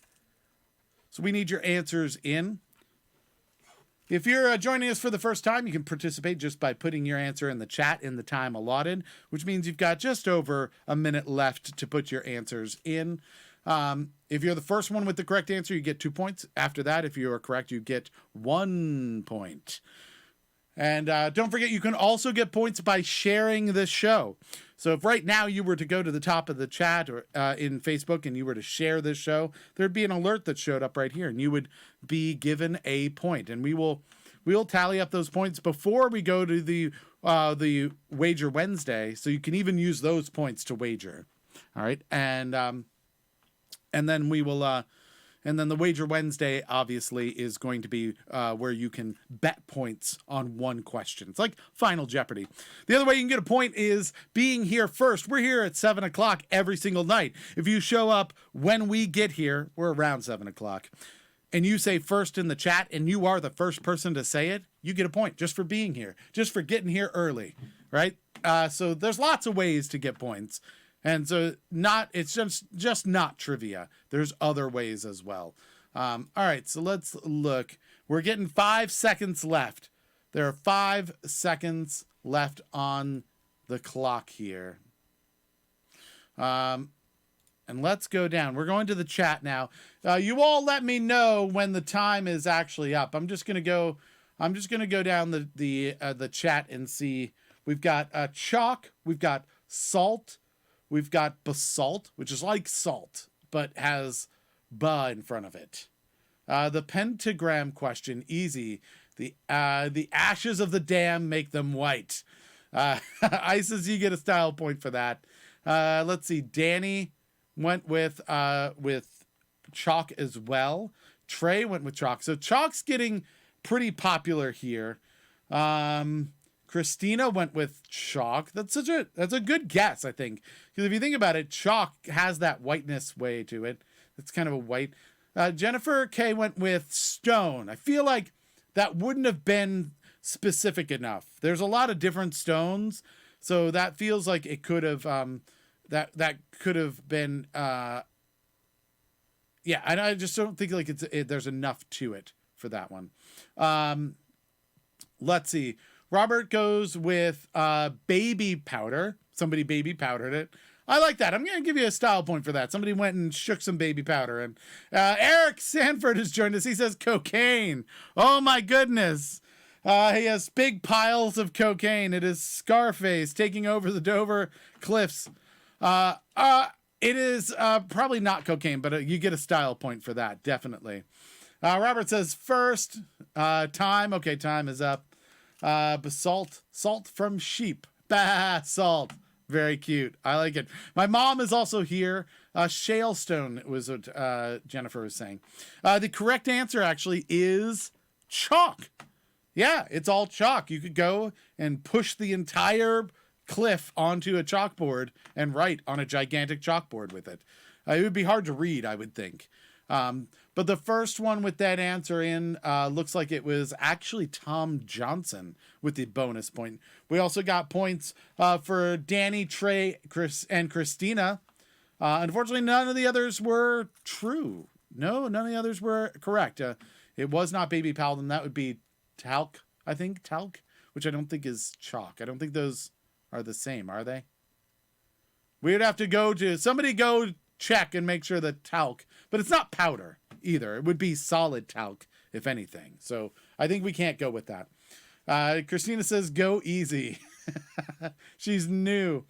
So we need your answers in. If you're joining us for the first time, you can participate just by putting your answer in the chat in the time allotted, which means you've got just over a minute left to put your answers in. If you're the first one with the correct answer, you get 2 points. After that, if you are correct, you get 1 point. And don't forget, you can also get points by sharing this show. So if right now you were to go to the top of the chat or in Facebook and you were to share this show, there'd be an alert that showed up right here, and you would be given a point. And we will tally up those points before we go to the Wager Wednesday, so you can even use those points to wager. All right, and then we will. And then the Wager Wednesday, obviously, is going to be where you can bet points on one question. It's like Final Jeopardy. The other way you can get a point is being here first. We're here at 7 o'clock every single night. If you show up when we get here, we're around 7 o'clock, and you say first in the chat, and you are the first person to say it, you get a point just for being here, just for getting here early, right? So there's lots of ways to get points. And so it's just not trivia. There's other ways as well. All right, so let's look. We're getting 5 seconds left. There are 5 seconds left on the clock here. And let's go down. We're going to the chat now. You all let me know when the time is actually up. I'm just gonna go down the chat and see. We've got chalk. We've got salt. We've got basalt, which is like salt but has ba in front of it. The pentagram question, easy. The ashes of the dam make them white. Isis, you get a style point for that. Let's see. Danny went with chalk as well. Trey went with chalk. So chalk's getting pretty popular here. Christina went with chalk. That's a good guess, I think. Because if you think about it, chalk has that whiteness way to it. It's kind of a white. Jennifer K went with stone. I feel like that wouldn't have been specific enough. There's a lot of different stones, so that feels like it could have that could have been yeah. And I just don't think like there's enough to it for that one. Let's see. Robert goes with baby powder. Somebody baby powdered it. I like that. I'm going to give you a style point for that. Somebody went and shook some baby powder. And Eric Sanford has joined us. He says cocaine. Oh, my goodness. He has big piles of cocaine. It is Scarface taking over the Dover Cliffs. It is probably not cocaine, but you get a style point for that, definitely. Robert says first time. Okay, time is up. Basalt, salt from sheep. Basalt. Very cute. I like it. My mom is also here. Shale stone was what Jennifer was saying. The correct answer actually is chalk. Yeah, it's all chalk. You could go and push the entire cliff onto a chalkboard and write on a gigantic chalkboard with it. It would be hard to read, I would think. But the first one with that answer in looks like it was actually Tom Johnson with the bonus point. We also got points for Danny, Trey, Chris, and Christina. Unfortunately, none of the others were true. No, none of the others were correct. It was not baby paladin. That would be talc, I think. Talc, which I don't think is chalk. I don't think those are the same, are they? We would have to go check and make sure that talc, but it's not powder either. It would be solid talc, if anything. So I think we can't go with that. Christina says, go easy. She's new.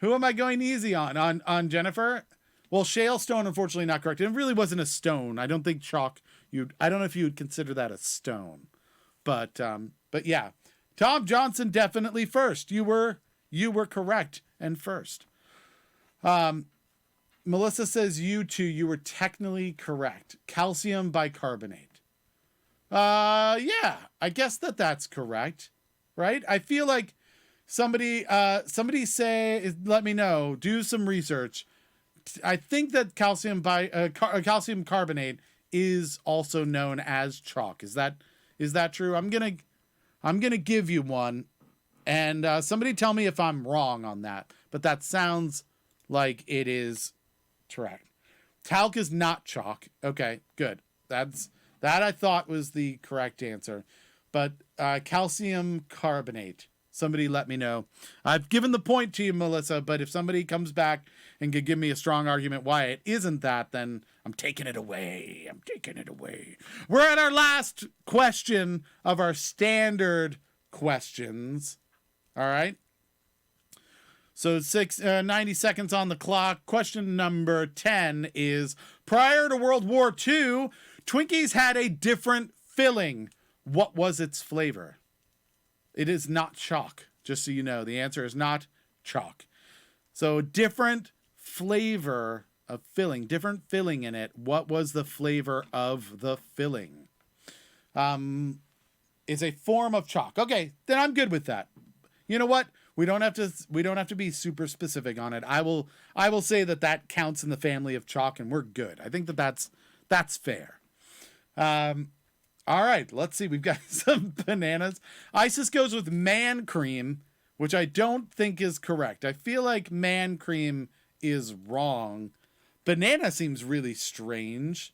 Who am I going easy on? On Jennifer? Well, shale stone, unfortunately, not correct. It really wasn't a stone. I don't think chalk, I don't know if you would consider that a stone. But yeah. Tom Johnson, definitely first. You were correct and first. Melissa says you were technically correct. Calcium bicarbonate. Yeah, I guess that's correct, right? I feel like somebody say, let me know, do some research. I think that calcium carbonate is also known as chalk. Is that true? I'm gonna give you one, and somebody tell me if I'm wrong on that. But that sounds like it is correct. Talc is not chalk. Okay, good. That I thought was the correct answer. But calcium carbonate. Somebody let me know. I've given the point to you, Melissa, but if somebody comes back and could give me a strong argument why it isn't that, then I'm taking it away. We're at our last question of our standard questions. All right. So 90 seconds on the clock. Question number 10 is, prior to World War II, Twinkies had a different filling. What was its flavor? It is not chalk, just so you know. The answer is not chalk. So different flavor of filling, different filling in it. What was the flavor of the filling? It's a form of chalk. Okay, then I'm good with that. You know what? We don't have to be super specific on it. I will say that counts in the family of chalk, and we're good. I think that's fair. All right, let's see. We've got some bananas. Isis goes with man cream, which I don't think is correct. I feel like man cream is wrong. Banana seems really strange.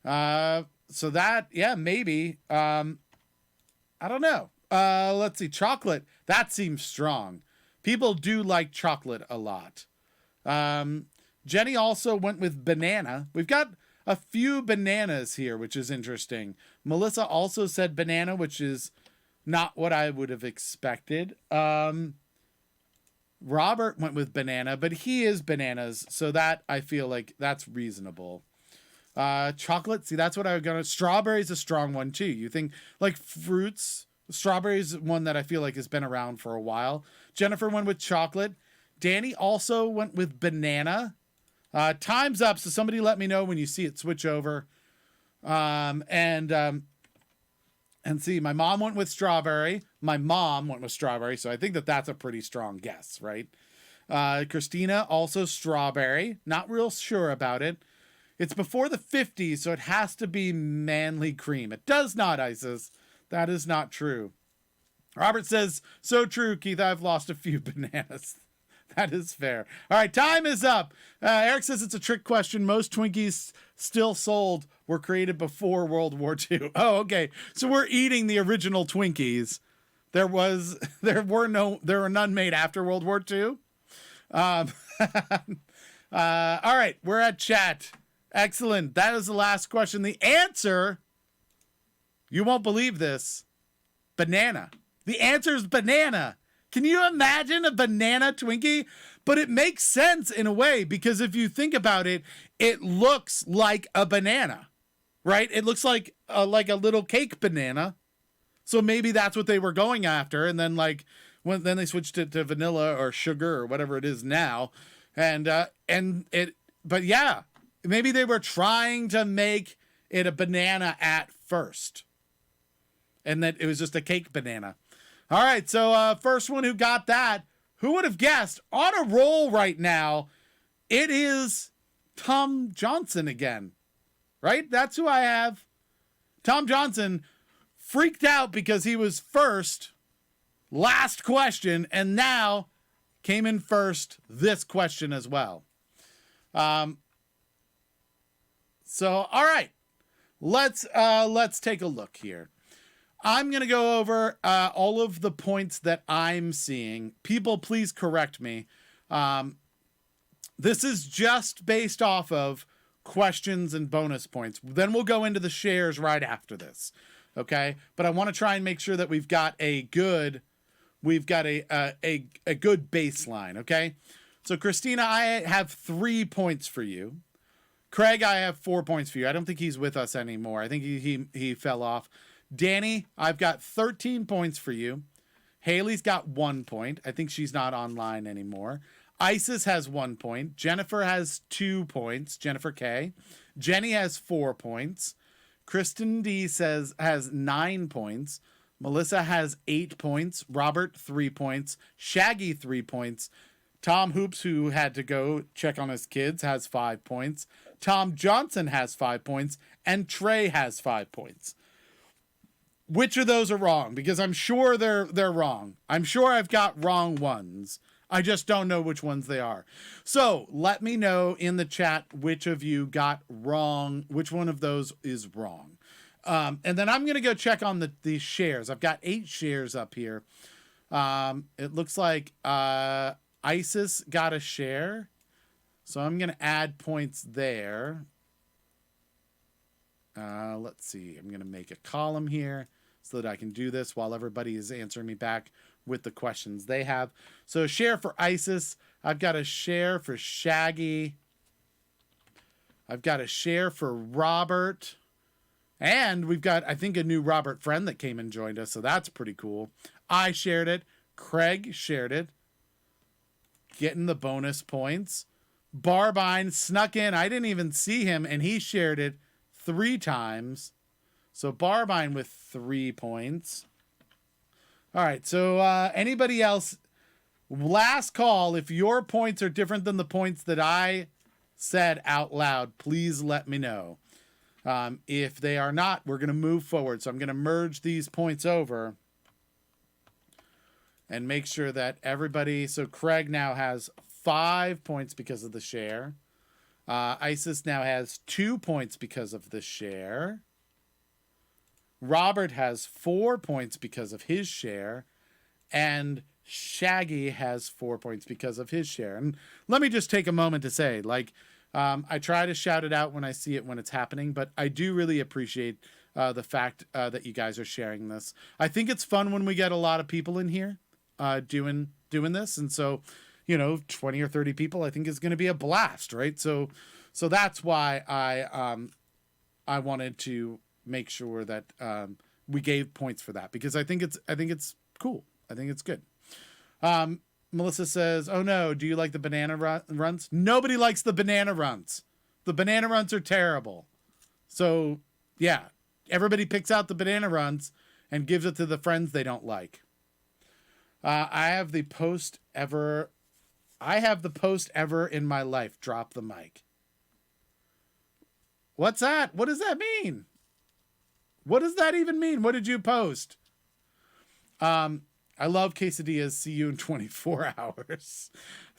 So that, yeah, maybe. I don't know. Let's see. Chocolate. That seems strong. People do like chocolate a lot. Jenny also went with banana. We've got a few bananas here, which is interesting. Melissa also said banana, which is not what I would have expected. Robert went with banana, but he is bananas, so that I feel like that's reasonable. Chocolate, see, that's what I was gonna. Strawberry's a strong one too. You think like fruits? Strawberry's one that I feel like has been around for a while. Jennifer went with chocolate. Danny also went with banana. Time's up, so somebody let me know when you see it switch over. And see, my mom went with strawberry. My mom went with strawberry, so I think that that's a pretty strong guess, right? Christina, also strawberry. Not real sure about it. It's before the 50s, so it has to be manly cream. It does not, Isis. That is not true. Robert says, so true, Keith. I've lost a few bananas. That is fair. All right, time is up. Eric says it's a trick question. Most Twinkies still sold were created before World War II. Oh, okay. So we're eating the original Twinkies. There were none made after World War II. All right, we're at chat. Excellent. That is the last question. The answer, you won't believe this, banana. The answer is banana. Can you imagine a banana Twinkie? But it makes sense in a way, because if you think about it, it looks like a banana, right? It looks like a little cake banana. So maybe that's what they were going after. And then then they switched it to vanilla or sugar or whatever it is now. But yeah, maybe they were trying to make it a banana at first. And that it was just a cake banana. All right, so first one who got that, who would have guessed? On a roll right now, it is Tom Johnson again, right? That's who I have. Tom Johnson freaked out because he was first, last question, and now came in first this question as well. So, all right, let's take a look here. I'm going to go over all of the points that I'm seeing. People, please correct me. This is just based off of questions and bonus points. Then we'll go into the shares right after this. Okay? But I want to try and make sure that we've got a good baseline. Okay? So Christina, I have 3 points for you. Craig, I have 4 points for you. I don't think he's with us anymore. I think he fell off. Danny, I've got 13 points for you. Haley's got 1 point. I think she's not online anymore. Isis has 1 point. Jennifer has 2 points. Jennifer K. Jenny has 4 points. Kristen D has 9 points. Melissa has 8 points. Robert, 3 points. Shaggy, 3 points. Tom Hoops, who had to go check on his kids, has 5 points. Tom Johnson has 5 points. And Trey has 5 points. Which of those are wrong? Because I'm sure they're wrong. I'm sure I've got wrong ones. I just don't know which ones they are. So let me know in the chat which of you got wrong, which one of those is wrong. And then I'm going to go check on the shares. I've got 8 shares up here. It looks like Isis got a share. So I'm going to add points there. Let's see. I'm going to make a column here so that I can do this while everybody is answering me back with the questions they have. So share for Isis. I've got a share for Shaggy. I've got a share for Robert. And we've got, I think, a new Robert friend that came and joined us. So that's pretty cool. I shared it. Craig shared it. Getting the bonus points. Barbine snuck in. I didn't even see him, and he shared it 3 times. So Barbine with 3 points. All right. So anybody else? Last call. If your points are different than the points that I said out loud, please let me know. If they are not, we're going to move forward. So I'm going to merge these points over and make sure that everybody. So Craig now has 5 points because of the share. Isis now has 2 points because of the share. Robert has 4 points because of his share. And Shaggy has 4 points because of his share. And let me just take a moment to say, like, I try to shout it out when I see it when it's happening, but I do really appreciate the fact that you guys are sharing this. I think it's fun when we get a lot of people in here doing this. And so, 20 or 30 people, I think is going to be a blast, right? So that's why I wanted to make sure that we gave points for that, because I think it's cool. I think it's good. Melissa says, "Oh no, do you like the banana runs?" Nobody likes the banana runs. The banana runs are terrible. So yeah, everybody picks out the banana runs and gives it to the friends they don't like. I have the post ever in my life. Drop the mic. What's that? What does that mean? What does that even mean? What did you post? I love quesadillas. See you in 24 hours.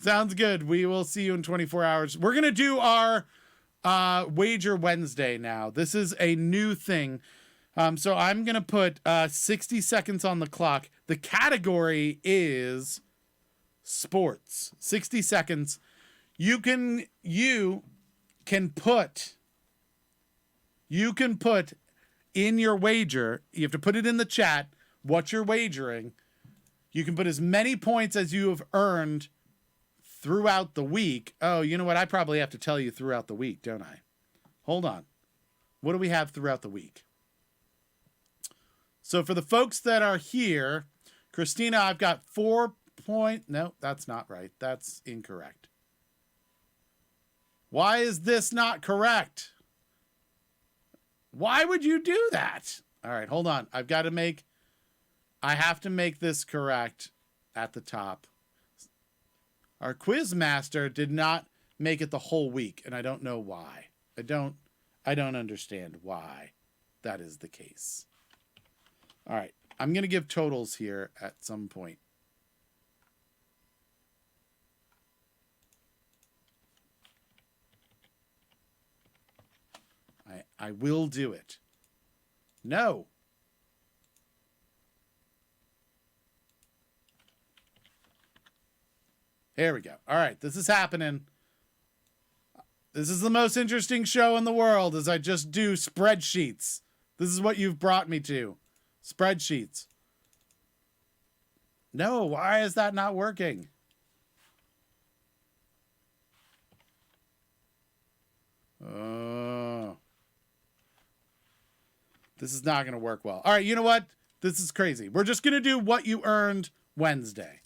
Sounds good. We will see you in 24 hours. We're going to do our Wager Wednesday now. This is a new thing. So I'm going to put 60 seconds on the clock. The category is sports. 60 seconds. You can put in your wager, you have to put it in the chat what you're wagering. You can put as many points as you have earned throughout the week. Oh, you know what? I probably have to tell you throughout the week, don't I? Hold on. What do we have throughout the week? So for the folks that are here, Christina, I've got 4 point. No, that's not right. That's incorrect. Why is this not correct? Why would you do that? All right, hold on. I have to make this correct at the top. Our quiz master did not make it the whole week, and I don't know why. I don't understand why that is the case. All right, I'm going to give totals here at some point. I will do it. No. Here we go. All right, this is happening. This is the most interesting show in the world as I just do spreadsheets. This is what you've brought me to. Spreadsheets. No, why is that not working? Oh. This is not going to work well. All right, you know what? This is crazy. We're just going to do what you earned Wednesday.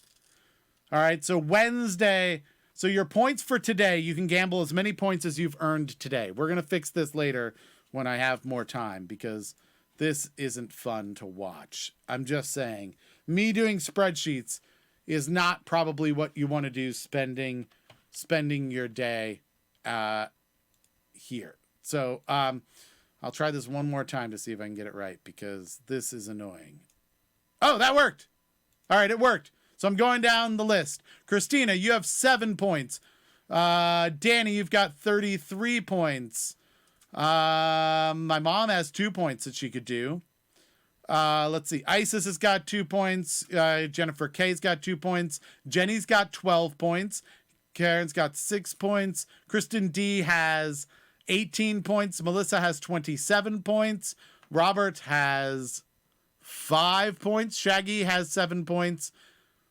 All right, so Wednesday. So your points for today, you can gamble as many points as you've earned today. We're going to fix this later when I have more time because this isn't fun to watch. I'm just saying, me doing spreadsheets is not probably what you want to do spending your day here. So I'll try this one more time to see if I can get it right because this is annoying. Oh, that worked. All right, it worked. So I'm going down the list. Christina, you have 7 points. Danny, you've got 33 points. My mom has 2 points that she could do. Let's see. Isis has got 2 points. Jennifer K's got 2 points. Jenny's got 12 points. Karen's got 6 points. Kristen D has 18 points. Melissa has 27 points. Robert has 5 points. Shaggy has 7 points.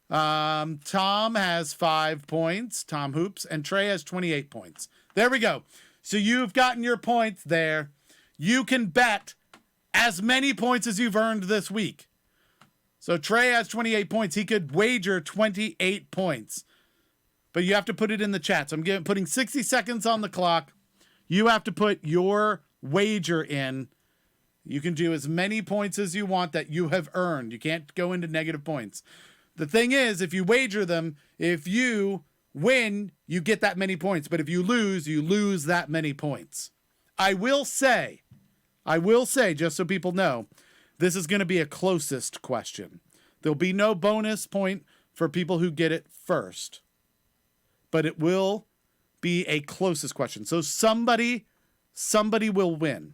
Tom has 5 points. Tom Hoops. And Trey has 28 points. There we go. So you've gotten your points there. You can bet as many points as you've earned this week. So Trey has 28 points. He could wager 28 points. But you have to put it in the chat. So I'm putting 60 seconds on the clock. You have to put your wager in. You can do as many points as you want that you have earned. You can't go into negative points. The thing is, if you wager them, if you win, you get that many points. But if you lose that many points. I will say, just so people know, this is going to be a closest question. There'll be no bonus point for people who get it first. but it will be a closest question. So somebody will win.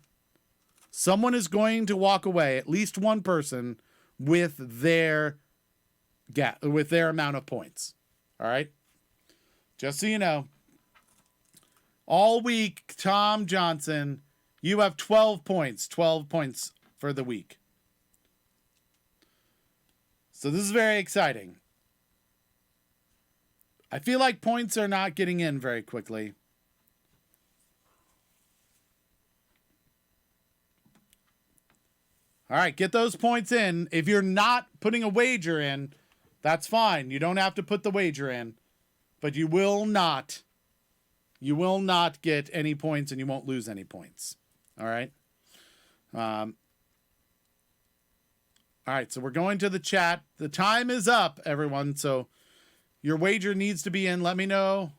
Someone is going to walk away, at least one person, with their amount of points. All right? Just so you know. All week, Tom Johnson, you have 12 points. 12 points for the week. So this is very exciting. I feel like points are not getting in very quickly. All right, get those points in. If you're not putting a wager in, that's fine. You don't have to put the wager in. But you will not get any points and you won't lose any points. All right? All right, so we're going to the chat. The time is up, everyone. So your wager needs to be in. Let me know.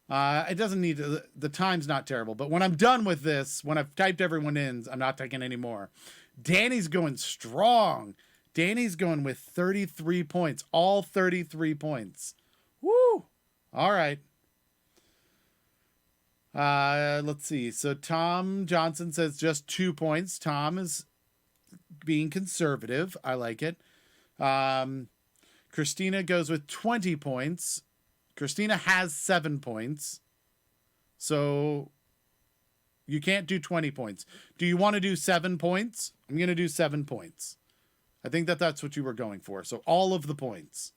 It doesn't need to, the time's not terrible. But when I'm done with this, when I've typed everyone in, I'm not taking any more. Danny's going strong. Danny's going with 33 points. All 33 points. Woo! All right. Let's see. So Tom Johnson says just 2 points. Tom is being conservative. I like it. Christina goes with 20 points. Christina has 7 points. So you can't do 20 points. Do you want to do 7 points? I'm going to do 7 points. I think that's what you were going for. So all of the points.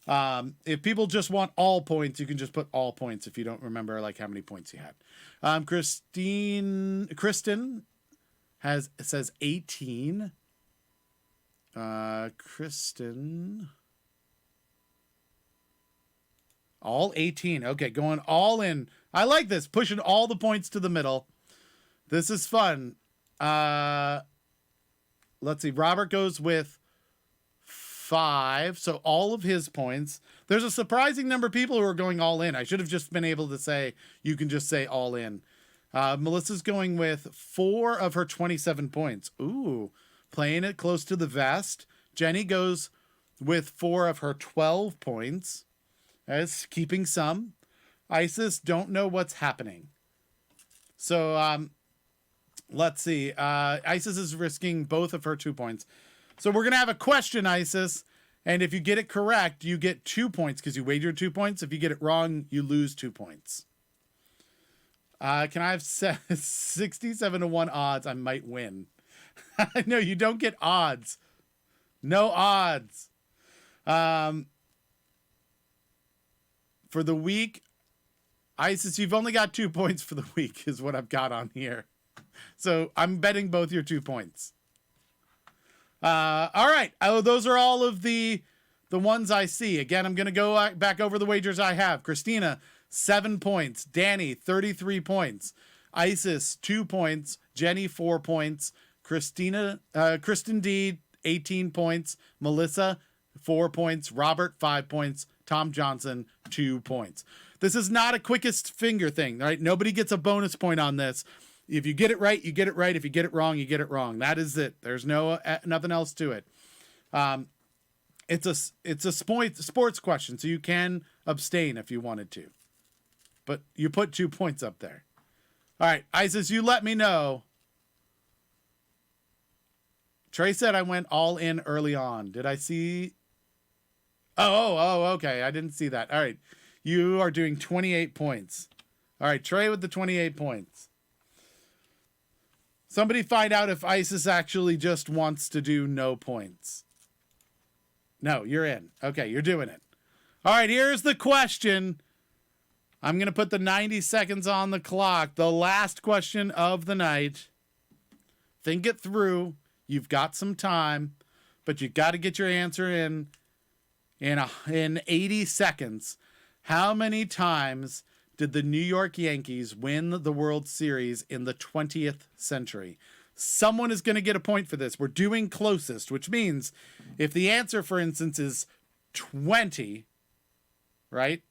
If people just want all points, you can just put all points if you don't remember like how many points you had. Kristen says 18. Kristen. All 18. Okay, going all in. I like this. Pushing all the points to the middle. This is fun. Let's see. Robert goes with 5. So all of his points. There's a surprising number of people who are going all in. I should have just been able to say, you can just say all in. Melissa's going with 4 of her 27 points. Ooh, playing it close to the vest. Jenny goes with 4 of her 12 points. As keeping some. Isis, don't know what's happening. So, let's see. Isis is risking both of her 2 points. So we're going to have a question, Isis. And if you get it correct, you get 2 points because you wagered 2 points. If you get it wrong, you lose 2 points. Can I have 67 to 1 odds? I might win. No, you don't get odds. No odds. For the week, Isis, you've only got 2 points for the week is what I've got on here. So I'm betting both your 2 points. All right. Oh, those are all of the ones I see. Again, I'm going to go back over the wagers I have. Christina, 7 points. Danny, 33 points. Isis, 2 points. Jenny, 4 points. Kristen D, 18 points. Melissa, 4 points. Robert, 5 points. Tom Johnson, 2 points. This is not a quickest finger thing, right? Nobody gets a bonus point on this. If you get it right, you get it right. If you get it wrong, you get it wrong. That is it. There's nothing else to it. It's a sports question, so you can abstain if you wanted to. But you put 2 points up there. All right, Isis, you let me know. Trey said I went all in early on. Did I see? Oh, okay. I didn't see that. All right. You are doing 28 points. All right, Trey with the 28 points. Somebody find out if Isis actually just wants to do no points. No, you're in. Okay, you're doing it. All right, here's the question. I'm going to put the 90 seconds on the clock. The last question of the night. Think it through. You've got some time, but you got to get your answer in 80 seconds. How many times did the New York Yankees win the World Series in the 20th century? Someone is going to get a point for this. We're doing closest, which means if the answer, for instance, is 20, right?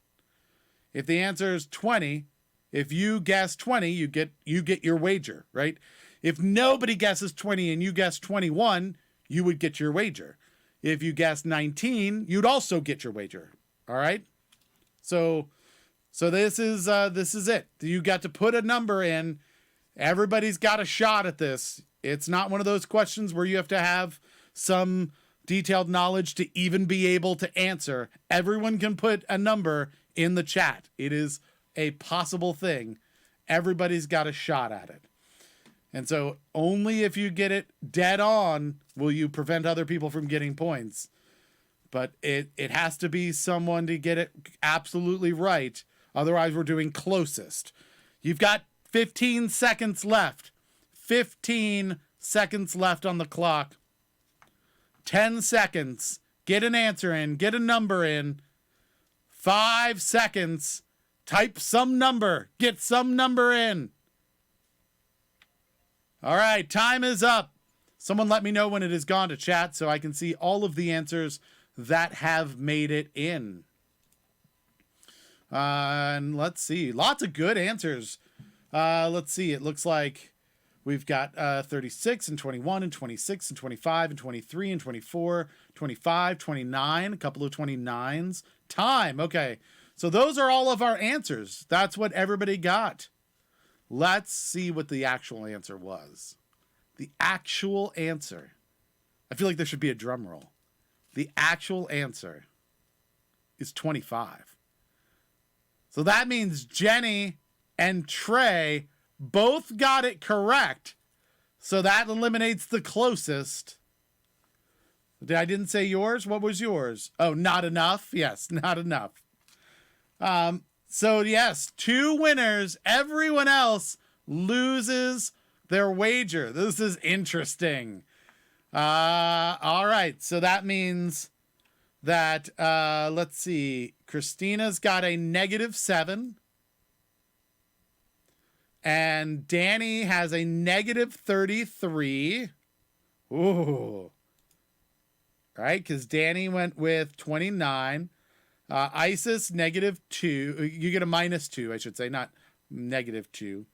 If the answer is 20, if you guess 20, you get your wager, right? If nobody guesses 20 and you guess 21, you would get your wager. If you guess 19, you'd also get your wager. All right? So this is it. You got to put a number in. Everybody's got a shot at this. It's not one of those questions where you have to have some detailed knowledge to even be able to answer. Everyone can put a number in the chat. It is a possible thing. Everybody's got a shot at it. And so only if you get it dead on will you prevent other people from getting points. But it has to be someone to get it absolutely right. Otherwise, we're doing closest. You've got 15 seconds left. 15 seconds left on the clock. 10 seconds. Get an answer in. Get a number in. 5 seconds. Type some number. Get some number in. All right, time is up. Someone let me know when it has gone to chat so I can see all of the answers that have made it in. And let's see. Lots of good answers. Let's see. It looks like we've got 36 and 21 and 26 and 25 and 23 and 24, 25, 29, a couple of 29s. Time. Okay. So those are all of our answers. That's what everybody got. Let's see what the actual answer was. The actual answer. I feel like there should be a drum roll. The actual answer is 25. So that means Jenny and Trey both got it correct. So that eliminates the closest. I didn't say yours. What was yours? Oh, not enough. Yes, not enough. So yes, 2 winners. Everyone else loses their wager. This is interesting. All right. So that means that, let's see. Christina's got a -7. And Danny has a -33. Ooh. Right? Because Danny went with 29. Isis, -2. You get a -2, I should say, not -2.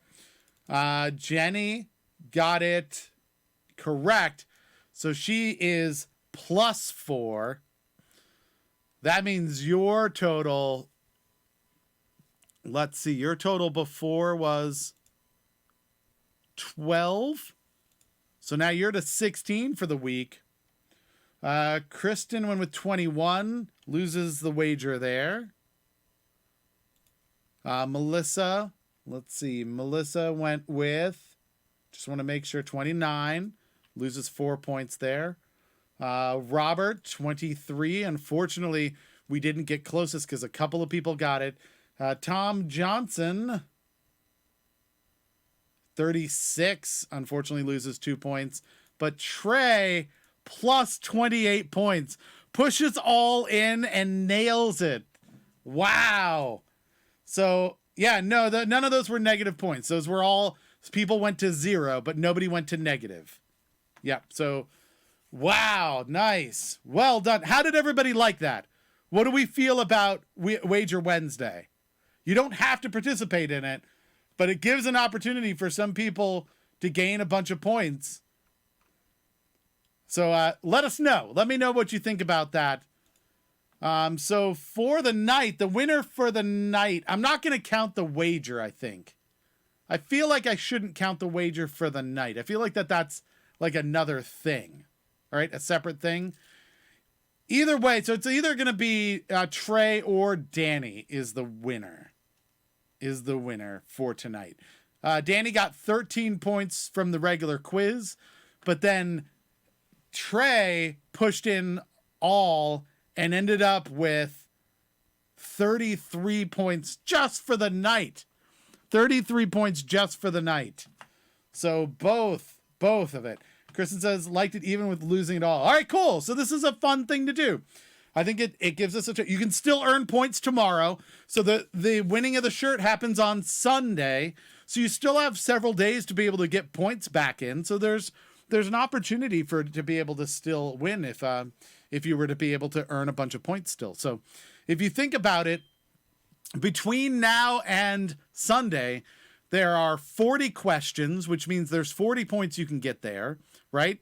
Jenny got it correct. So she is +4. That means your total, let's see, your total before was 12. So now you're to 16 for the week. Kristen went with 21, loses the wager there. Melissa, let's see, Melissa went with, just want to make sure, 29, loses 4 points there. Robert, 23. Unfortunately, we didn't get closest because a couple of people got it. Tom Johnson, 36, unfortunately loses 2 points. But Trey, plus 28 points, pushes all in and nails it. Wow. So, yeah, no, none of those were negative points. Those were all, people went to 0, but nobody went to negative. Yep, so, wow, nice. Well done. How did everybody like that? What do we feel about Wager Wednesday? You don't have to participate in it, but it gives an opportunity for some people to gain a bunch of points. So let us know. Let me know what you think about that. So for the night, the winner for the night, I'm not going to count the wager, I think. I feel like I shouldn't count the wager for the night. I feel like that's like another thing, all right? A separate thing. Either way, so it's either going to be Trey or Danny is the winner for tonight. Danny got 13 points from the regular quiz, but then Trey pushed in all and ended up with 33 points just for the night. 33 points just for the night. So both of it. Kristen says, liked it even with losing it all. All right, cool. So this is a fun thing to do. I think it gives us you can still earn points tomorrow. So the winning of the shirt happens on Sunday. So you still have several days to be able to get points back in. So there's an opportunity to be able to still win if you were to be able to earn a bunch of points still. So if you think about it, between now and Sunday, there are 40 questions, which means there's 40 points you can get there, right?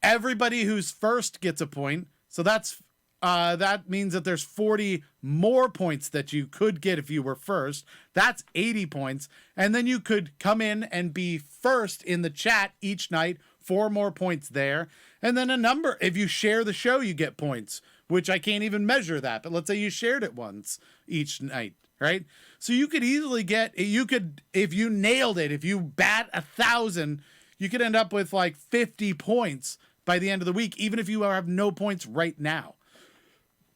Everybody who's first gets a point. So that's that means that there's 40 more points that you could get if you were first. That's 80 points. And then you could come in and be first in the chat each night, 4 more points there. And then a number, if you share the show, you get points, which I can't even measure that. But let's say you shared it once each night, right? So you could easily get, if you nailed it, if you bat 1,000, you could end up with like 50 points by the end of the week, even if you have no points right now.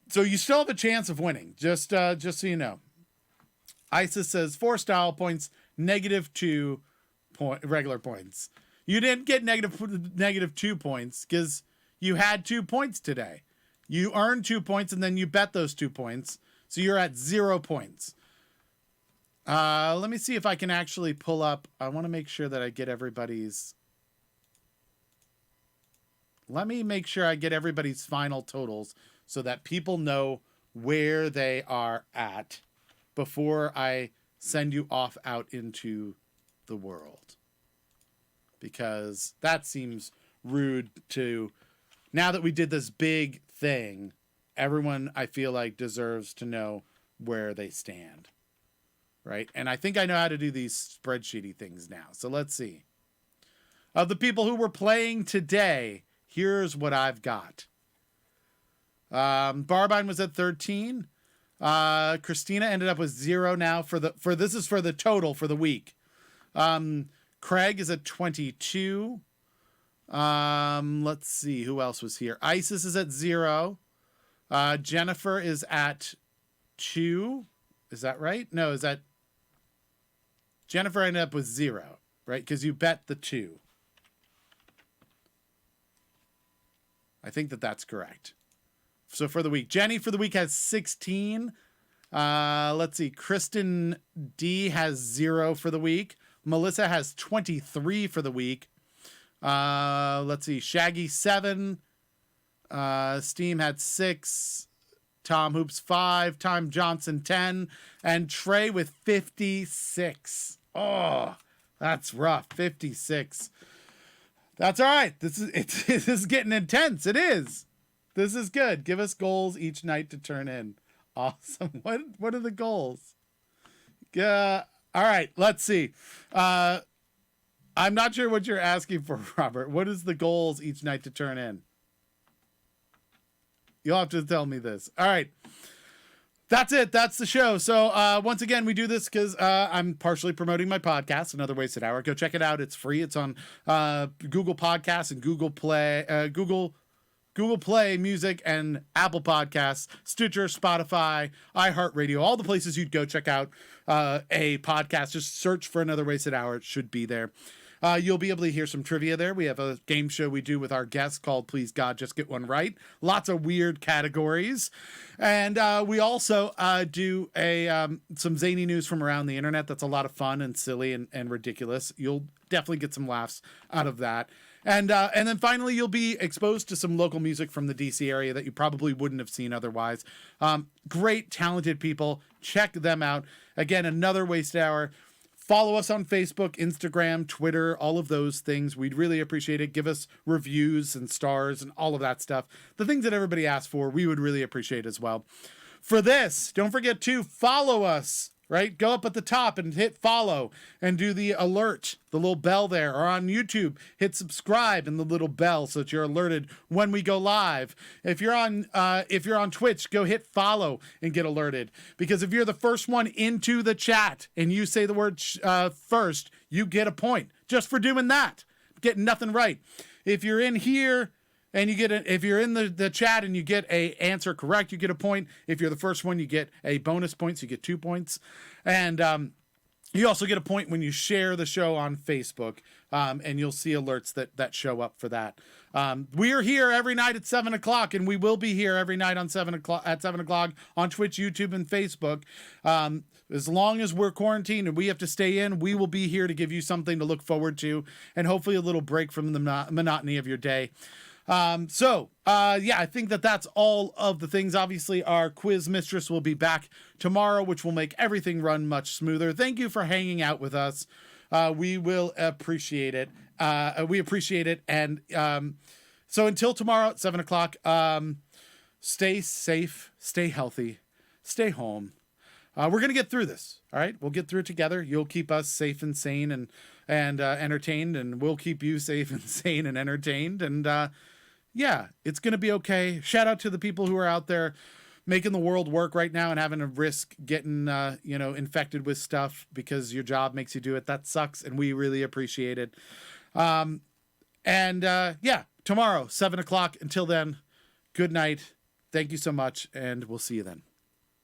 So you still have a chance of winning, just so you know. Isis says 4 style points, -2 regular points. You didn't get -2 points because you had 2 points today. You earned 2 points and then you bet those 2 points. So you're at 0 points. Let me see if I can actually pull up. I want to make sure that I get everybody's. Let me make sure I get everybody's final totals so that people know where they are at before I send you off out into the world. Because that seems rude to, now that we did this big thing, everyone I feel like deserves to know where they stand. Right? And I think I know how to do these spreadsheety things now. So let's see. Of the people who were playing today, here's what I've got. Barbine was at 13. Christina ended up with 0 now this is for the total for the week. Craig is at 22. Let's see who else was here. Isis is at 0. Jennifer is at 2. Is that right? No, is that Jennifer ended up with 0, right? Because you bet the 2. I think that's correct. So for the week, Jenny for the week has 16. Let's see. Kristen D has 0 for the week. Melissa has 23 for the week. Let's see. Shaggy 7. Steam had 6. Tom Hoops 5. Tom Johnson 10. And Trey with 56. Oh, that's rough. 56. That's all right. This is getting intense. It is. This is good. Give us goals each night to turn in. Awesome. What are the goals? All right. Let's see. I'm not sure what you're asking for, Robert. What is the goals each night to turn in? You'll have to tell me this. All right. That's it. That's the show. So once again, we do this because I'm partially promoting my podcast, Another Wasted Hour. Go check it out. It's free. It's on Google Podcasts and Google Play Music and Apple Podcasts, Stitcher, Spotify, iHeartRadio, all the places you'd go check out a podcast. Just search for Another Wasted Hour. It should be there. You'll be able to hear some trivia there. We have a game show we do with our guests called Please God, Just Get One Right. Lots of weird categories. And we also do some zany news from around the internet. That's a lot of fun and silly and ridiculous. You'll definitely get some laughs out of that. And then finally, you'll be exposed to some local music from the DC area that you probably wouldn't have seen otherwise. Great, talented people. Check them out. Again, Another Wasted Hour. Follow us on Facebook, Instagram, Twitter, all of those things. We'd really appreciate it. Give us reviews and stars and all of that stuff. The things that everybody asks for, we would really appreciate as well. For this, don't forget to follow us, right? Go up at the top and hit follow and do the alert, the little bell there. Or on YouTube, hit subscribe and the little bell so that you're alerted when we go live. If you're on Twitch, go hit follow and get alerted. Because if you're the first one into the chat and you say the word first, you get a point just for doing that. Getting nothing right. If you're in here and if you're in the chat and you get a answer correct, you get a point. If you're the first one, you get a bonus point, so you get 2 points. And you also get a point when you share the show on Facebook, and you'll see alerts that show up for that. We are here every night at 7 o'clock, and we will be here every night on 7 o'clock on Twitch, YouTube, and Facebook. As long as we're quarantined and we have to stay in, we will be here to give you something to look forward to, and hopefully a little break from the monotony of your day. I think that's all of the things. Obviously, our quiz mistress will be back tomorrow, which will make everything run much smoother. Thank you for hanging out with us. We will appreciate it. We appreciate it. And so until tomorrow at 7 o'clock, stay safe, stay healthy, stay home. We're gonna get through this. All right, we'll get through it together. You'll keep us safe and sane and entertained, and we'll keep you safe and sane and entertained. And yeah, it's gonna be okay. Shout out to the people who are out there making the world work right now and having to risk getting infected with stuff because your job makes you do it. That sucks, and we really appreciate it. Yeah, tomorrow 7 o'clock. Until then, good night. Thank you so much, and we'll see you then.